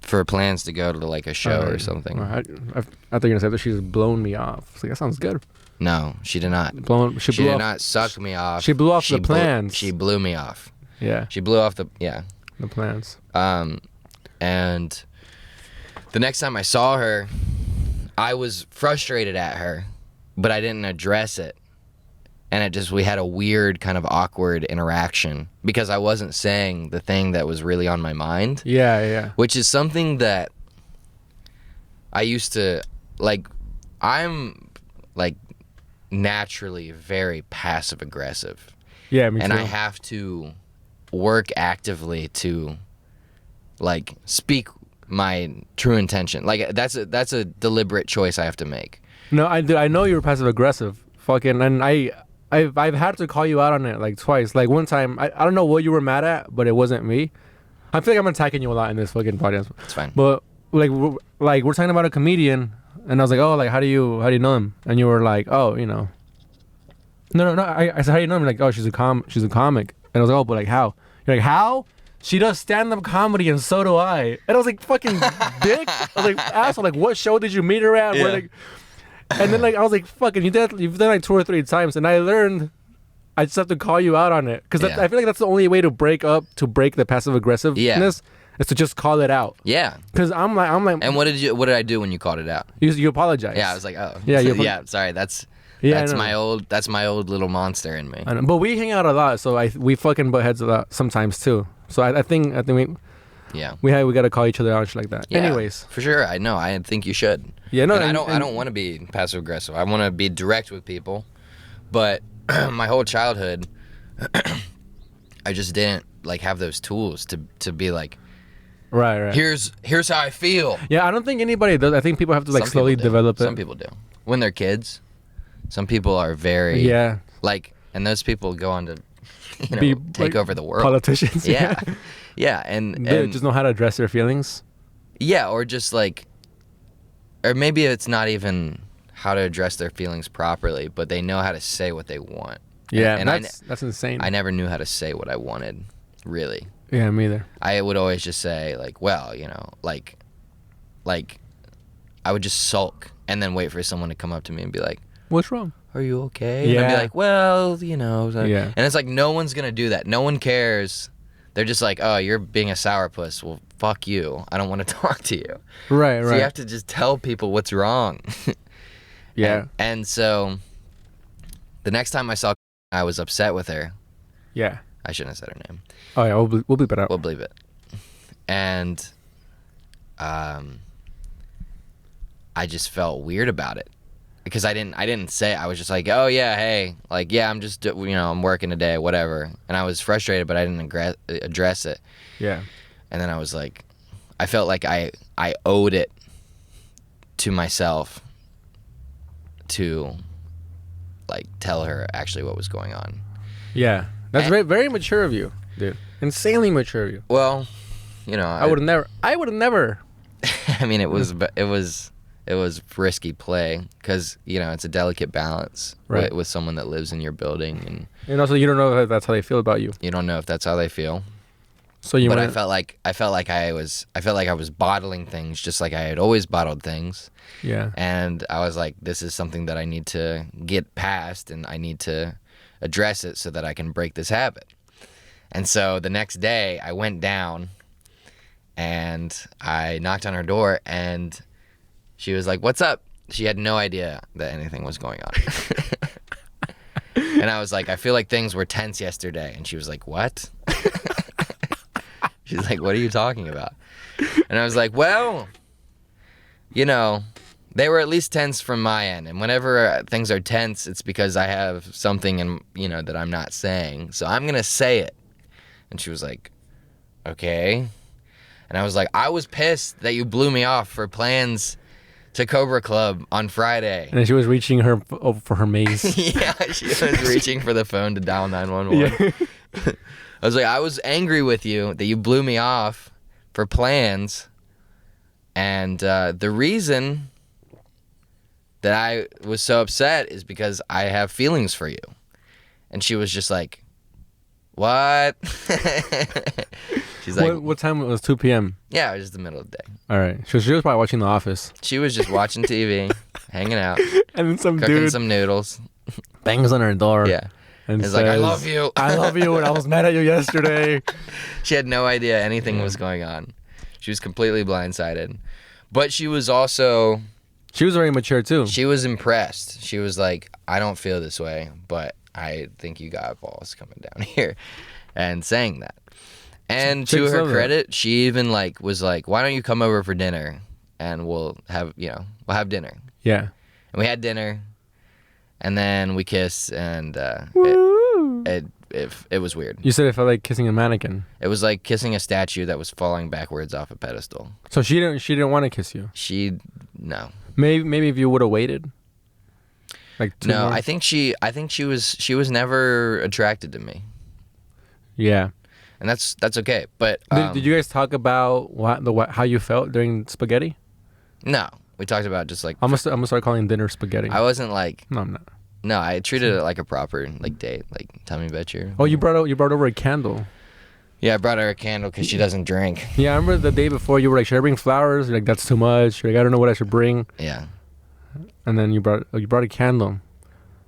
for plans to go to like a show or something. I thought you were gonna say that she's blown me off. So that sounds good. No, she did not. She did not suck me off. She blew off the plans. She blew me off. Yeah. She blew off the plans. And the next time I saw her, I was frustrated at her, but I didn't address it. And we had a weird kind of awkward interaction because I wasn't saying the thing that was really on my mind. Yeah. Which is something that I used to, like, I'm, like, naturally very passive aggressive. Yeah, me too. And I have to work actively to, like, speak my true intention. Like, that's a deliberate choice I have to make. No, I know you're passive aggressive. Fucking, and I've had to call you out on it like twice. Like one time, I don't know what you were mad at, but it wasn't me. I feel like I'm attacking you a lot in this fucking podcast. It's fine. But like we're talking about a comedian, and I was like, oh, like how do you know him? And you were like, oh, you know. No. I said, how do you know him? You're like, oh, she's a comic. And I was like, oh, but like how? You're like, how? She does stand-up comedy, and so do I. And I was like, fucking dick. I was like, asshole. Like, what show did you meet her at? Yeah. Where, like, and then like I was like, fucking, you've done like 2 or 3 times, and I learned I just have to call you out on it because I feel like that's the only way to break the passive aggressiveness is to just call it out. Yeah. Because I'm like. And what did I do when you called it out? You apologize. Yeah, I was like, oh. Yeah. Yeah. Sorry, that's my old little monster in me. I know. But we hang out a lot, so we fucking butt heads a lot sometimes too. So I think we got to call each other out and shit like that. Yeah, anyways, for sure. I know. I think you should. Yeah, no. And I don't want to be passive aggressive. I want to be direct with people. But my whole childhood, I just didn't like have those tools to be like, right. Here's how I feel. Yeah, I don't think anybody does. I think people have to like slowly develop it. Some people do when they're kids. Some people are very like, and those people go on to take over the world. Politicians. Yeah, and they just know how to address their feelings. Yeah, or just like, or maybe it's not even how to address their feelings properly, but they know how to say what they want. Yeah, and that's insane. I never knew how to say what I wanted, really. Yeah, me either. I would always just say like, well, like I would just sulk and then wait for someone to come up to me and be like, what's wrong? Are you okay? Yeah. And I'd be like, well, Yeah. And it's like, no one's going to do that. No one cares. They're just like, oh, you're being a sourpuss. Well, fuck you. I don't want to talk to you. Right. So you have to just tell people what's wrong. Yeah. And so the next time I saw, I was upset with her. Yeah. I shouldn't have said her name. Oh yeah, we'll bleep it out. We'll bleep it. And I just felt weird about it. Because I didn't say it. I was just like, oh yeah, hey, like yeah, I'm just I'm working today, whatever. And I was frustrated, but I didn't address it. Yeah. And then I was like, I felt like I owed it to myself to like tell her actually what was going on. Yeah, that's very very mature of you, dude. Insanely mature of you. Well, I would have never. I mean, it was risky play because it's a delicate balance with someone that lives in your building, and also you don't know if that's how they feel about you. You don't know if that's how they feel. So I felt like I was bottling things just like I had always bottled things. Yeah. And I was like, this is something that I need to get past, and I need to address it so that I can break this habit. And so the next day I went down and I knocked on her door, and she was like, what's up? She had no idea that anything was going on. And I was like, I feel like things were tense yesterday. And she was like, what? She's like, what are you talking about? And I was like, well, they were at least tense from my end. And whenever things are tense, it's because I have something that I'm not saying. So I'm going to say it. And she was like, okay. And I was like, I was pissed that you blew me off for plans to Cobra Club on Friday. And she was reaching for her maze. Yeah, she was reaching for the phone to dial 911. Yeah. I was like, I was angry with you that you blew me off for plans. And the reason that I was so upset is because I have feelings for you. And she was just like, what? She's like, what time? It was 2 p.m. Yeah, it was just the middle of the day. All right. She was probably watching The Office. She was just watching TV, hanging out. And then some cooking dude some noodles. Bangs on her door. Yeah. And it's like, I love you. I love you, and I was mad at you yesterday. She had no idea anything was going on. She was completely blindsided. But she was also... She was very mature, too. She was impressed. She was like, I don't feel this way, but I think you got balls coming down here. And saying that. And to her credit, she even like was like, why don't you come over for dinner? And we'll have dinner. Yeah. And we had dinner. And then we kissed, and it was weird. You said it felt like kissing a mannequin. It was like kissing a statue that was falling backwards off a pedestal. So she didn't want to kiss you. No. Maybe if you would have waited. Like no, more. I think she was never attracted to me. Yeah. And that's okay. But did you guys talk about how you felt during spaghetti? No, we talked about just like I'm gonna start calling dinner spaghetti. I wasn't like no, I'm not. No, I treated it like a proper like date. Like, tell me about your. Oh, you brought over a candle. Yeah, I brought her a candle because she doesn't drink. Yeah, I remember the day before you were like, "Should I bring flowers?" You're like, "That's too much." You're like, "I don't know what I should bring." Yeah. And then you brought a candle.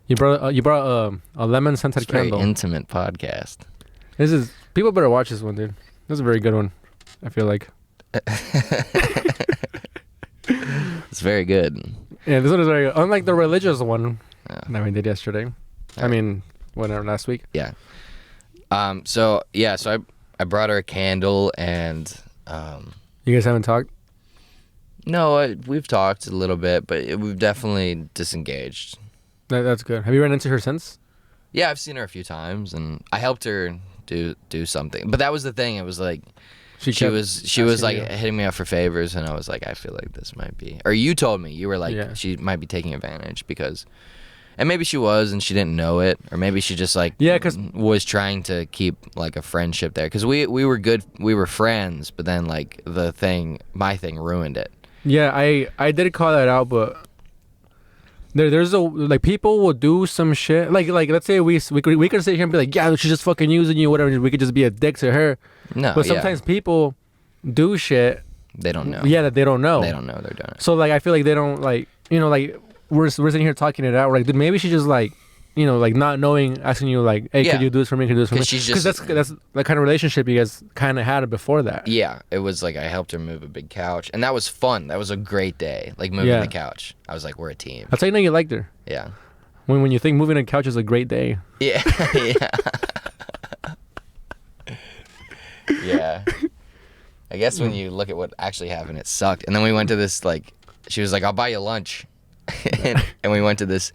You brought a lemon scented candle. Very intimate podcast. People better watch this one, dude. This is a very good one. I feel like. It's very good. Yeah, this one is very good. Unlike the religious one that we did yesterday. I mean, whatever, last week. Yeah. So I brought her a candle, and you guys haven't talked? No, we've talked a little bit, but we've definitely disengaged. That's good. Have you run into her since? Yeah, I've seen her a few times, and I helped her do something. But that was the thing. It was like she was like hitting me up for favors, and I was like, I feel like this might be. Or you told me, you were like, she might be taking advantage because. And maybe she was, and she didn't know it, or maybe she just like was trying to keep like a friendship there, because we were good, we were friends, but then like my thing ruined it. Yeah, I did call that out, but there's like people will do some shit like let's say we could sit here and be like, yeah, she's just fucking using you, whatever. We could just be a dick to her. No, but sometimes people do shit they don't know. Yeah, that they don't know. They don't know they're doing it. So like I feel like they don't like like. We're sitting here talking it out. We're like, dude, maybe she just like, like not knowing, asking you like, hey, could you do this for me? Could you do this for me? Because that's the kind of relationship you guys kind of had before that. Yeah, it was like I helped her move a big couch, and that was fun. That was a great day, like moving the couch. I was like, we're a team. That's how you know you liked her. Yeah. When you think moving a couch is a great day. Yeah. Yeah. I guess when you look at what actually happened, it sucked. And then we went to this like, she was like, I'll buy you lunch. and we went to this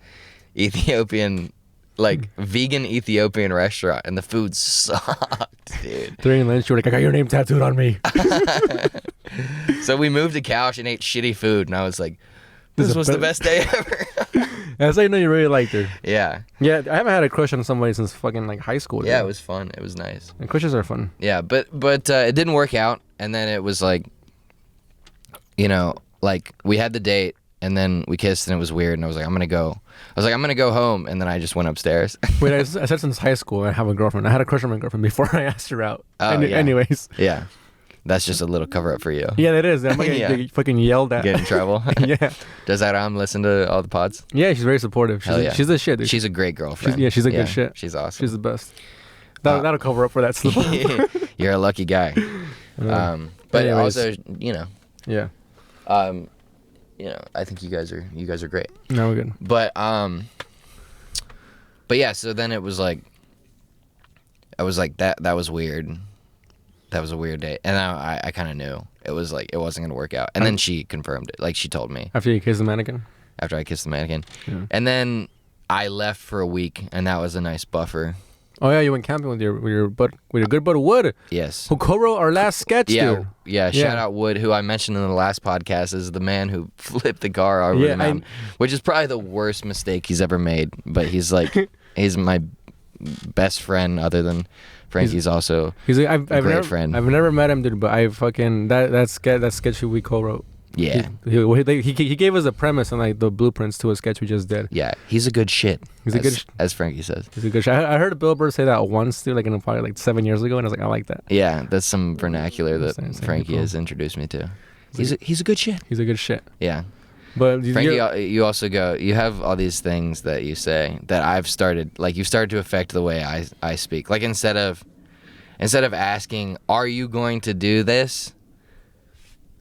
Ethiopian, like vegan Ethiopian restaurant, and the food sucked, dude. During lunch, you were like, I got your name tattooed on me. So we moved a couch and ate shitty food, and I was like, this was the best day ever. That's how you know you really liked her. Yeah. Yeah, I haven't had a crush on somebody since fucking like high school. Yeah, it was fun. It was nice. And crushes are fun. Yeah, but it didn't work out, and then it was like, like we had the date. And then we kissed, and it was weird. And I was like, I'm gonna go home. And then I just went upstairs. Wait, I said since high school I have a girlfriend. I had a crush on my girlfriend before I asked her out. Oh, yeah. Anyways. Yeah, that's just a little cover up for you. Yeah, that is. I'm gonna get fucking yelled at. Get in trouble. Yeah. Does Aram listen to all the pods? Yeah, she's very supportive. She's the shit, dude. She's a great girlfriend. She's a good shit. She's awesome. She's the best. That'll cover up for that slip. You're a lucky guy. But anyways. also, Yeah. I think you guys are great. No, we're good. But yeah, so then it was like, I was like, that was weird. That was a weird day. And I kind of knew. It was like, it wasn't going to work out. And then she confirmed it. Like, she told me. After you kissed the mannequin? After I kissed the mannequin. Yeah. And then I left for a week, and that was a nice buffer. Oh yeah, you went camping with your good buddy Wood. Yes. Who co-wrote our last sketch, dude. Yeah. Shout out Wood, who I mentioned in the last podcast is the man who flipped the car over the mountain, which is probably the worst mistake he's ever made. But he's like, he's my best friend other than Frankie's also a great friend. I've never met him, dude, but I fucking that sketch we co-wrote. Yeah. He gave us a premise and like the blueprints to a sketch we just did. Yeah, he's a good shit. As Frankie says. He's a good shit. I heard Bill Burr say that once, dude, like in a party like 7 years ago, and I was like, I like that. Yeah, that's some vernacular that Frankie has introduced me to. He's a good shit. He's a good shit. Yeah. But Frankie, you also you have all these things that you say that I've started, like you've started to affect the way I speak. Like instead of asking, are you going to do this?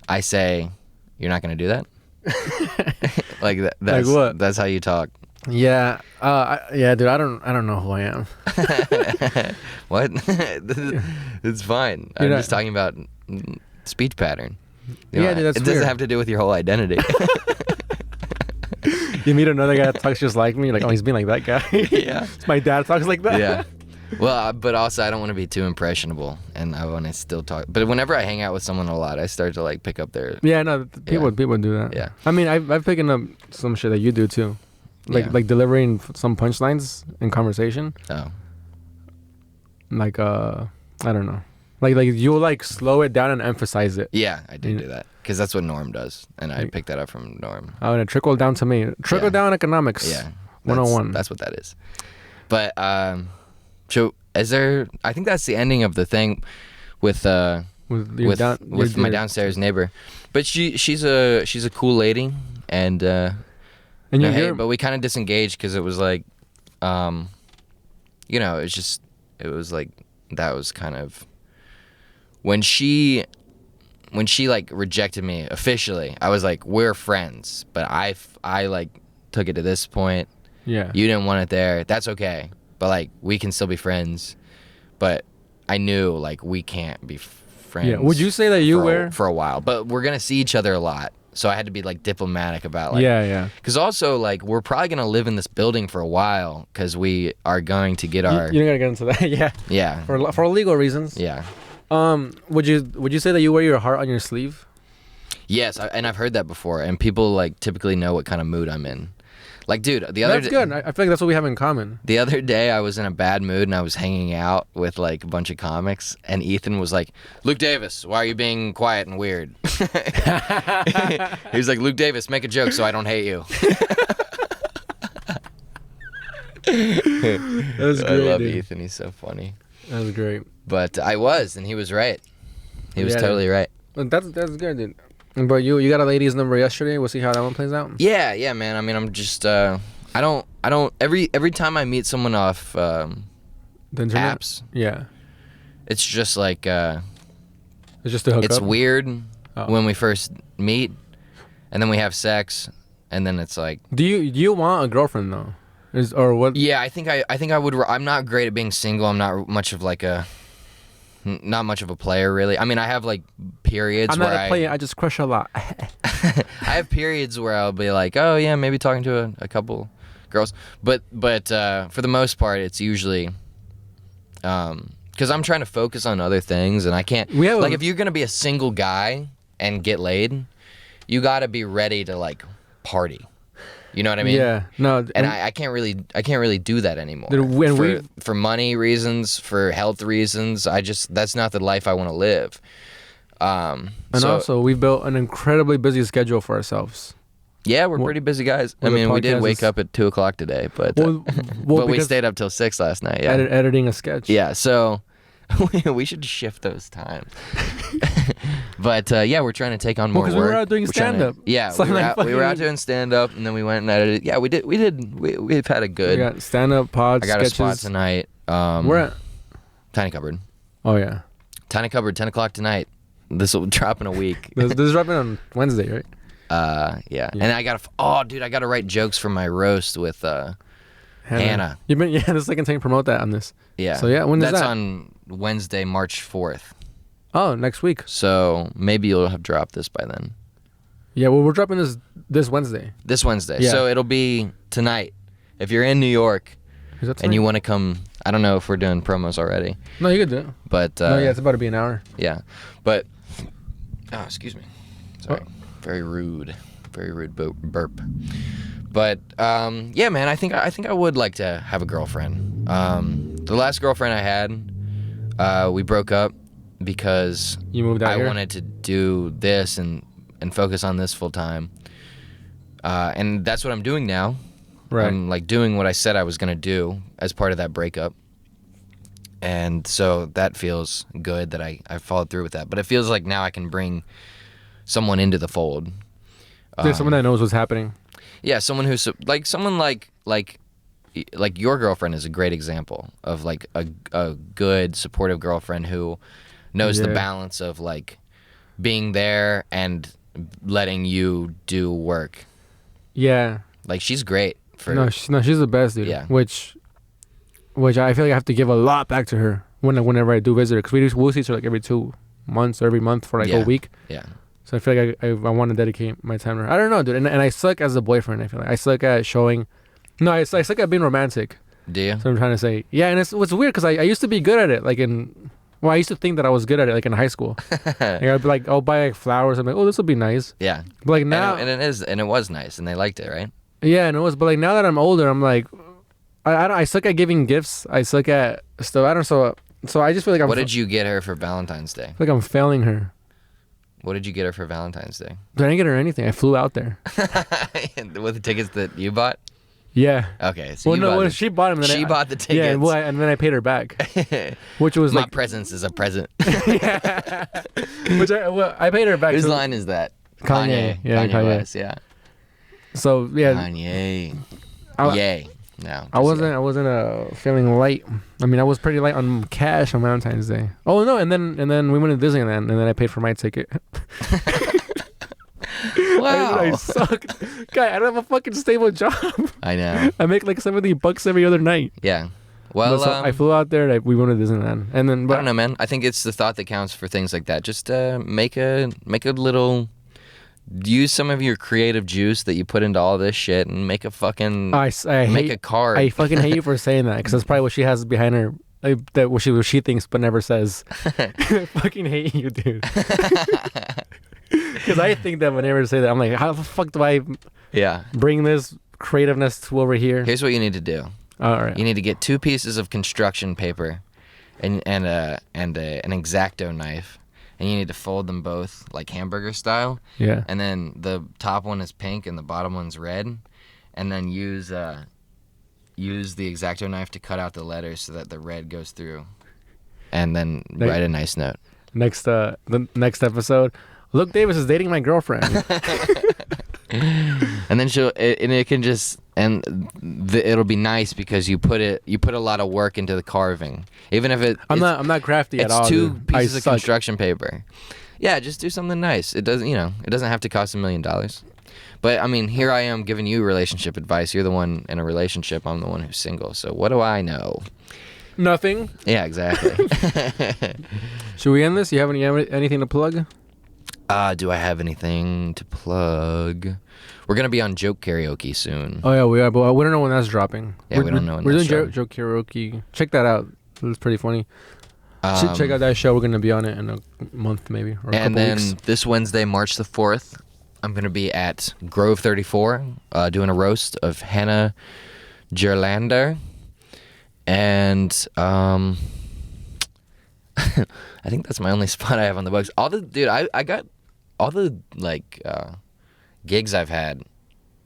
I say, You're not gonna do that? Like that? That's, like what? That's how you talk. Yeah. Yeah, dude. I don't know who I am. What? It's fine. I'm just talking about speech pattern. Yeah, dude, that's it doesn't weird. have to do with your whole identity. You meet another guy that talks just like me, like, oh, he's being like that guy. Yeah. My dad talks like that. Yeah. Well, but also I don't want to be too impressionable, and I want to still talk. But whenever I hang out with someone a lot, I start to like pick up their. Yeah, no, people do that. Yeah. I mean, I've picked up some shit that you do too, like delivering some punchlines in conversation. Oh. Like I don't know, like you'll like slow it down and emphasize it. Yeah, I do that because that's what Norm does, and I picked that up from Norm. Oh, and it trickled down to me. Trickle down economics. Yeah. 101. That's what that is. But so is there? I think that's the ending of the thing with my downstairs neighbor. But she's a cool lady, and but we kind of disengaged because it was like, it was like that was kind of when she like rejected me officially. I was like, we're friends, but I like took it to this point. Yeah. You didn't want it there. That's okay. But like we can still be friends. But I knew like we can't be friends. Yeah. Would you say that you were for a while? But we're gonna see each other a lot. So I had to be like diplomatic about like yeah. Because also like we're probably gonna live in this building for a while because we are going to get our. You're gonna get into that, yeah. Yeah. For legal reasons. Yeah. Would you say that you wear your heart on your sleeve? Yes, and I've heard that before, and people like typically know what kind of mood I'm in. Like, dude, That's good. I feel like that's what we have in common. The other day, I was in a bad mood, and I was hanging out with, like, a bunch of comics, and Ethan was like, Luke Davis, why are you being quiet and weird? He was like, Luke Davis, make a joke so I don't hate you. That was great, I love dude. Ethan. He's so funny. That was great. But I was, and he was right. He was totally right. That's good, dude. But you got a lady's number yesterday. We'll see how that one plays out. Yeah, man. I mean, I'm just I don't every time I meet someone off The internet? apps, Yeah. it's just like It's just to hook it's up. weird Oh. when we first meet, and then we have sex, and then it's like. Do you want a girlfriend though? Or what? Yeah, I think I would. I'm not great at being single. I'm not much of a player really. I mean, I have like periods I'm where not a player. I just crush a lot. I have periods where I'll be like, oh yeah, maybe talking to a couple girls, but for the most part, it's usually because I'm trying to focus on other things, and I can't. If you're gonna be a single guy and get laid, you gotta be ready to like party. You know what I mean? Yeah. No. And I can't really do that anymore. For money reasons, for health reasons, that's not the life I want to live. Also, we built an incredibly busy schedule for ourselves. Yeah, we're pretty busy guys. I mean, we did wake up at 2:00 today, but but we stayed up till 6 last night. Yeah, editing a sketch. Yeah, so we should shift those times. But yeah, we're trying to take on more work. Because we were out doing stand-up. Yeah, we were out doing stand-up, and then we went and edited. Yeah, we've had a good. We got stand-up pods. I got sketches. a spot tonight. We're at Tiny Cupboard. Oh yeah. Tiny Cupboard, 10:00 tonight. This will drop in a week. This is dropping on Wednesday, right? Yeah. And I gotta write jokes for my roast with Hannah. You've been this is the second time you promote that on this. Yeah. So yeah, when is that? That's on Wednesday, March 4th. Oh, next week. So maybe you'll have dropped this by then. Yeah, well, we're dropping this Wednesday. This Wednesday. Yeah. So it'll be tonight. If you're in New York Is that tonight? and you want to come, I don't know if we're doing promos already. No, you could do it. But No, yeah, it's about to be an hour. Yeah. But excuse me. Sorry. Oh. Very rude burp. But yeah, man, I think I would like to have a girlfriend. The last girlfriend I had, we broke up because You moved out I here? wanted to do this and focus on this full time. And that's what I'm doing now. Right. I'm like doing what I said I was gonna do as part of that breakup. And so that feels good that I followed through with that. But it feels like now I can bring someone into the fold. There's someone that knows what's happening. Yeah, someone who's like your girlfriend is a great example of like a good supportive girlfriend who knows the Yeah. balance of like being there and letting you do work. Yeah. Like, she's great. She's the best, dude. Yeah. Which I feel like I have to give a lot back to her whenever I do visit her, because we do Woo seats her like every 2 months or every month for like a week. Yeah. So I feel like I want to dedicate my time to her. I don't know, dude. And I suck as a boyfriend. I feel like I suck at showing. No, I suck at being romantic. Do you? So I'm trying to say, yeah. And it's weird because I used to be good at it. Like I used to think that I was good at it, like in high school. Like I'd be like, I'll buy like flowers. I'm like, oh, this will be nice. Yeah. But like now, and it was nice, and they liked it, right? Yeah, and it was. But like now that I'm older, I'm like, I suck at giving gifts. I suck at stuff. I don't. So I just feel like I'm. What did you get her for Valentine's Day? I feel like I'm failing her. What did you get her for Valentine's Day? I didn't get her anything. I flew out there. With the tickets that you bought? Yeah. Okay. So she bought them. She bought the tickets. Yeah, well, and then I paid her back, which was my presence is a present. Yeah. Which I paid her back. Whose line is that? Kanye. Yeah, Kanye West. Yeah. So yeah. Kanye. Yay. No. I wasn't feeling light. I mean, I was pretty light on cash on Valentine's Day. Oh no, and then we went to Disneyland, and then I paid for my ticket. Wow. I suck. Guy, I don't have a fucking stable job. I know. I make like $70 every other night. Yeah. Well, so I flew out there. We went to Disneyland, and then. I don't know, man. I think it's the thought that counts for things like that. Just make a little. Use some of your creative juice that you put into all this shit and make a fucking. Make a card. I fucking hate you for saying that, because that's probably what she has behind her. That what she thinks but never says. I fucking hate you, dude. Because I think that whenever I say that, I'm like, how the fuck do I bring this creativeness to over here? Here's what you need to do. All right. You need to get 2 pieces of construction paper and an X-Acto knife, and you need to fold them both like hamburger style. Yeah. And then the top one is pink and the bottom one's red, and then use the X-Acto knife to cut out the letters so that the red goes through, and then write a nice note. The next episode. Luke Davis is dating my girlfriend. And then it'll be nice because you put a lot of work into the carving. Even if I'm not crafty at all. It's 2 pieces of construction paper. Yeah, just do something nice. It doesn't have to cost $1 million. But I mean, here I am giving you relationship advice. You're the one in a relationship. I'm the one who's single. So what do I know? Nothing. Yeah, exactly. Should we end this? You have anything to plug? Do I have anything to plug? We're going to be on joke karaoke soon. Oh, yeah, we are, but we don't know when that's dropping. Yeah, we don't know when that's dropping. We're doing joke karaoke. Check that out. It's pretty funny. Check out that show. We're going to be on it in a month maybe, or a couple weeks. And then this Wednesday, March the 4th, I'm going to be at Grove 34 doing a roast of Hannah Gerlander. And I think that's my only spot I have on the books. I got all the gigs I've had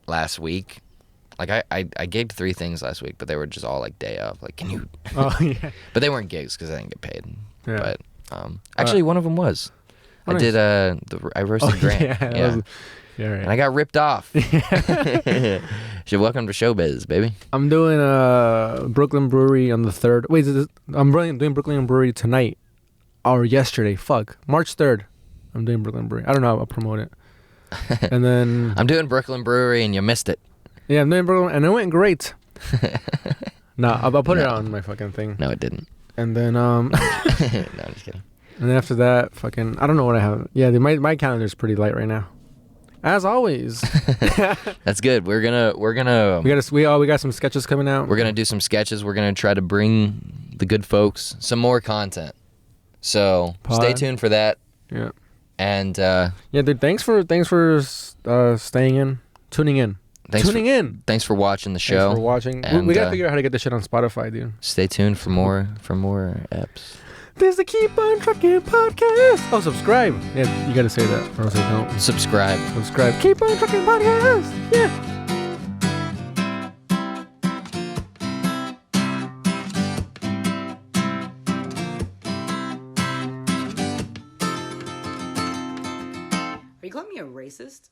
last week. Like I gigged 3 things last week, but they were just all like day of. Like, can you? Oh yeah. But they weren't gigs because I didn't get paid. Yeah. But actually, one of them was. Oh, I did I roasted Grant. Yeah. Right. And I got ripped off. So welcome to showbiz, baby. I'm doing Brooklyn Brewery on the 3rd. Wait, I'm doing Brooklyn Brewery tonight or yesterday. Fuck, March 3rd. I'm doing Brooklyn Brewery. I don't know. I'll promote it. And then I'm doing Brooklyn Brewery, and you missed it. Yeah, I'm doing Brooklyn, and it went great. I'll put it on my fucking thing. No, it didn't. And then No, I'm just kidding. And then after that, fucking I don't know what I have. Yeah, my calendar's pretty light right now. As always. That's good. We got some sketches coming out. We're gonna do some sketches. We're gonna try to bring the good folks some more content. So stay tuned for that. Yeah. And yeah, dude. Thanks for tuning in. Thanks for watching the show. Thanks for watching. And, we gotta figure out how to get this shit on Spotify, dude. Stay tuned for more eps. There's the Keep On Trucking podcast. Oh, subscribe. Yeah, you gotta say that, or else I don't. Subscribe. Keep On Trucking podcast. Yeah. Are you calling me a racist?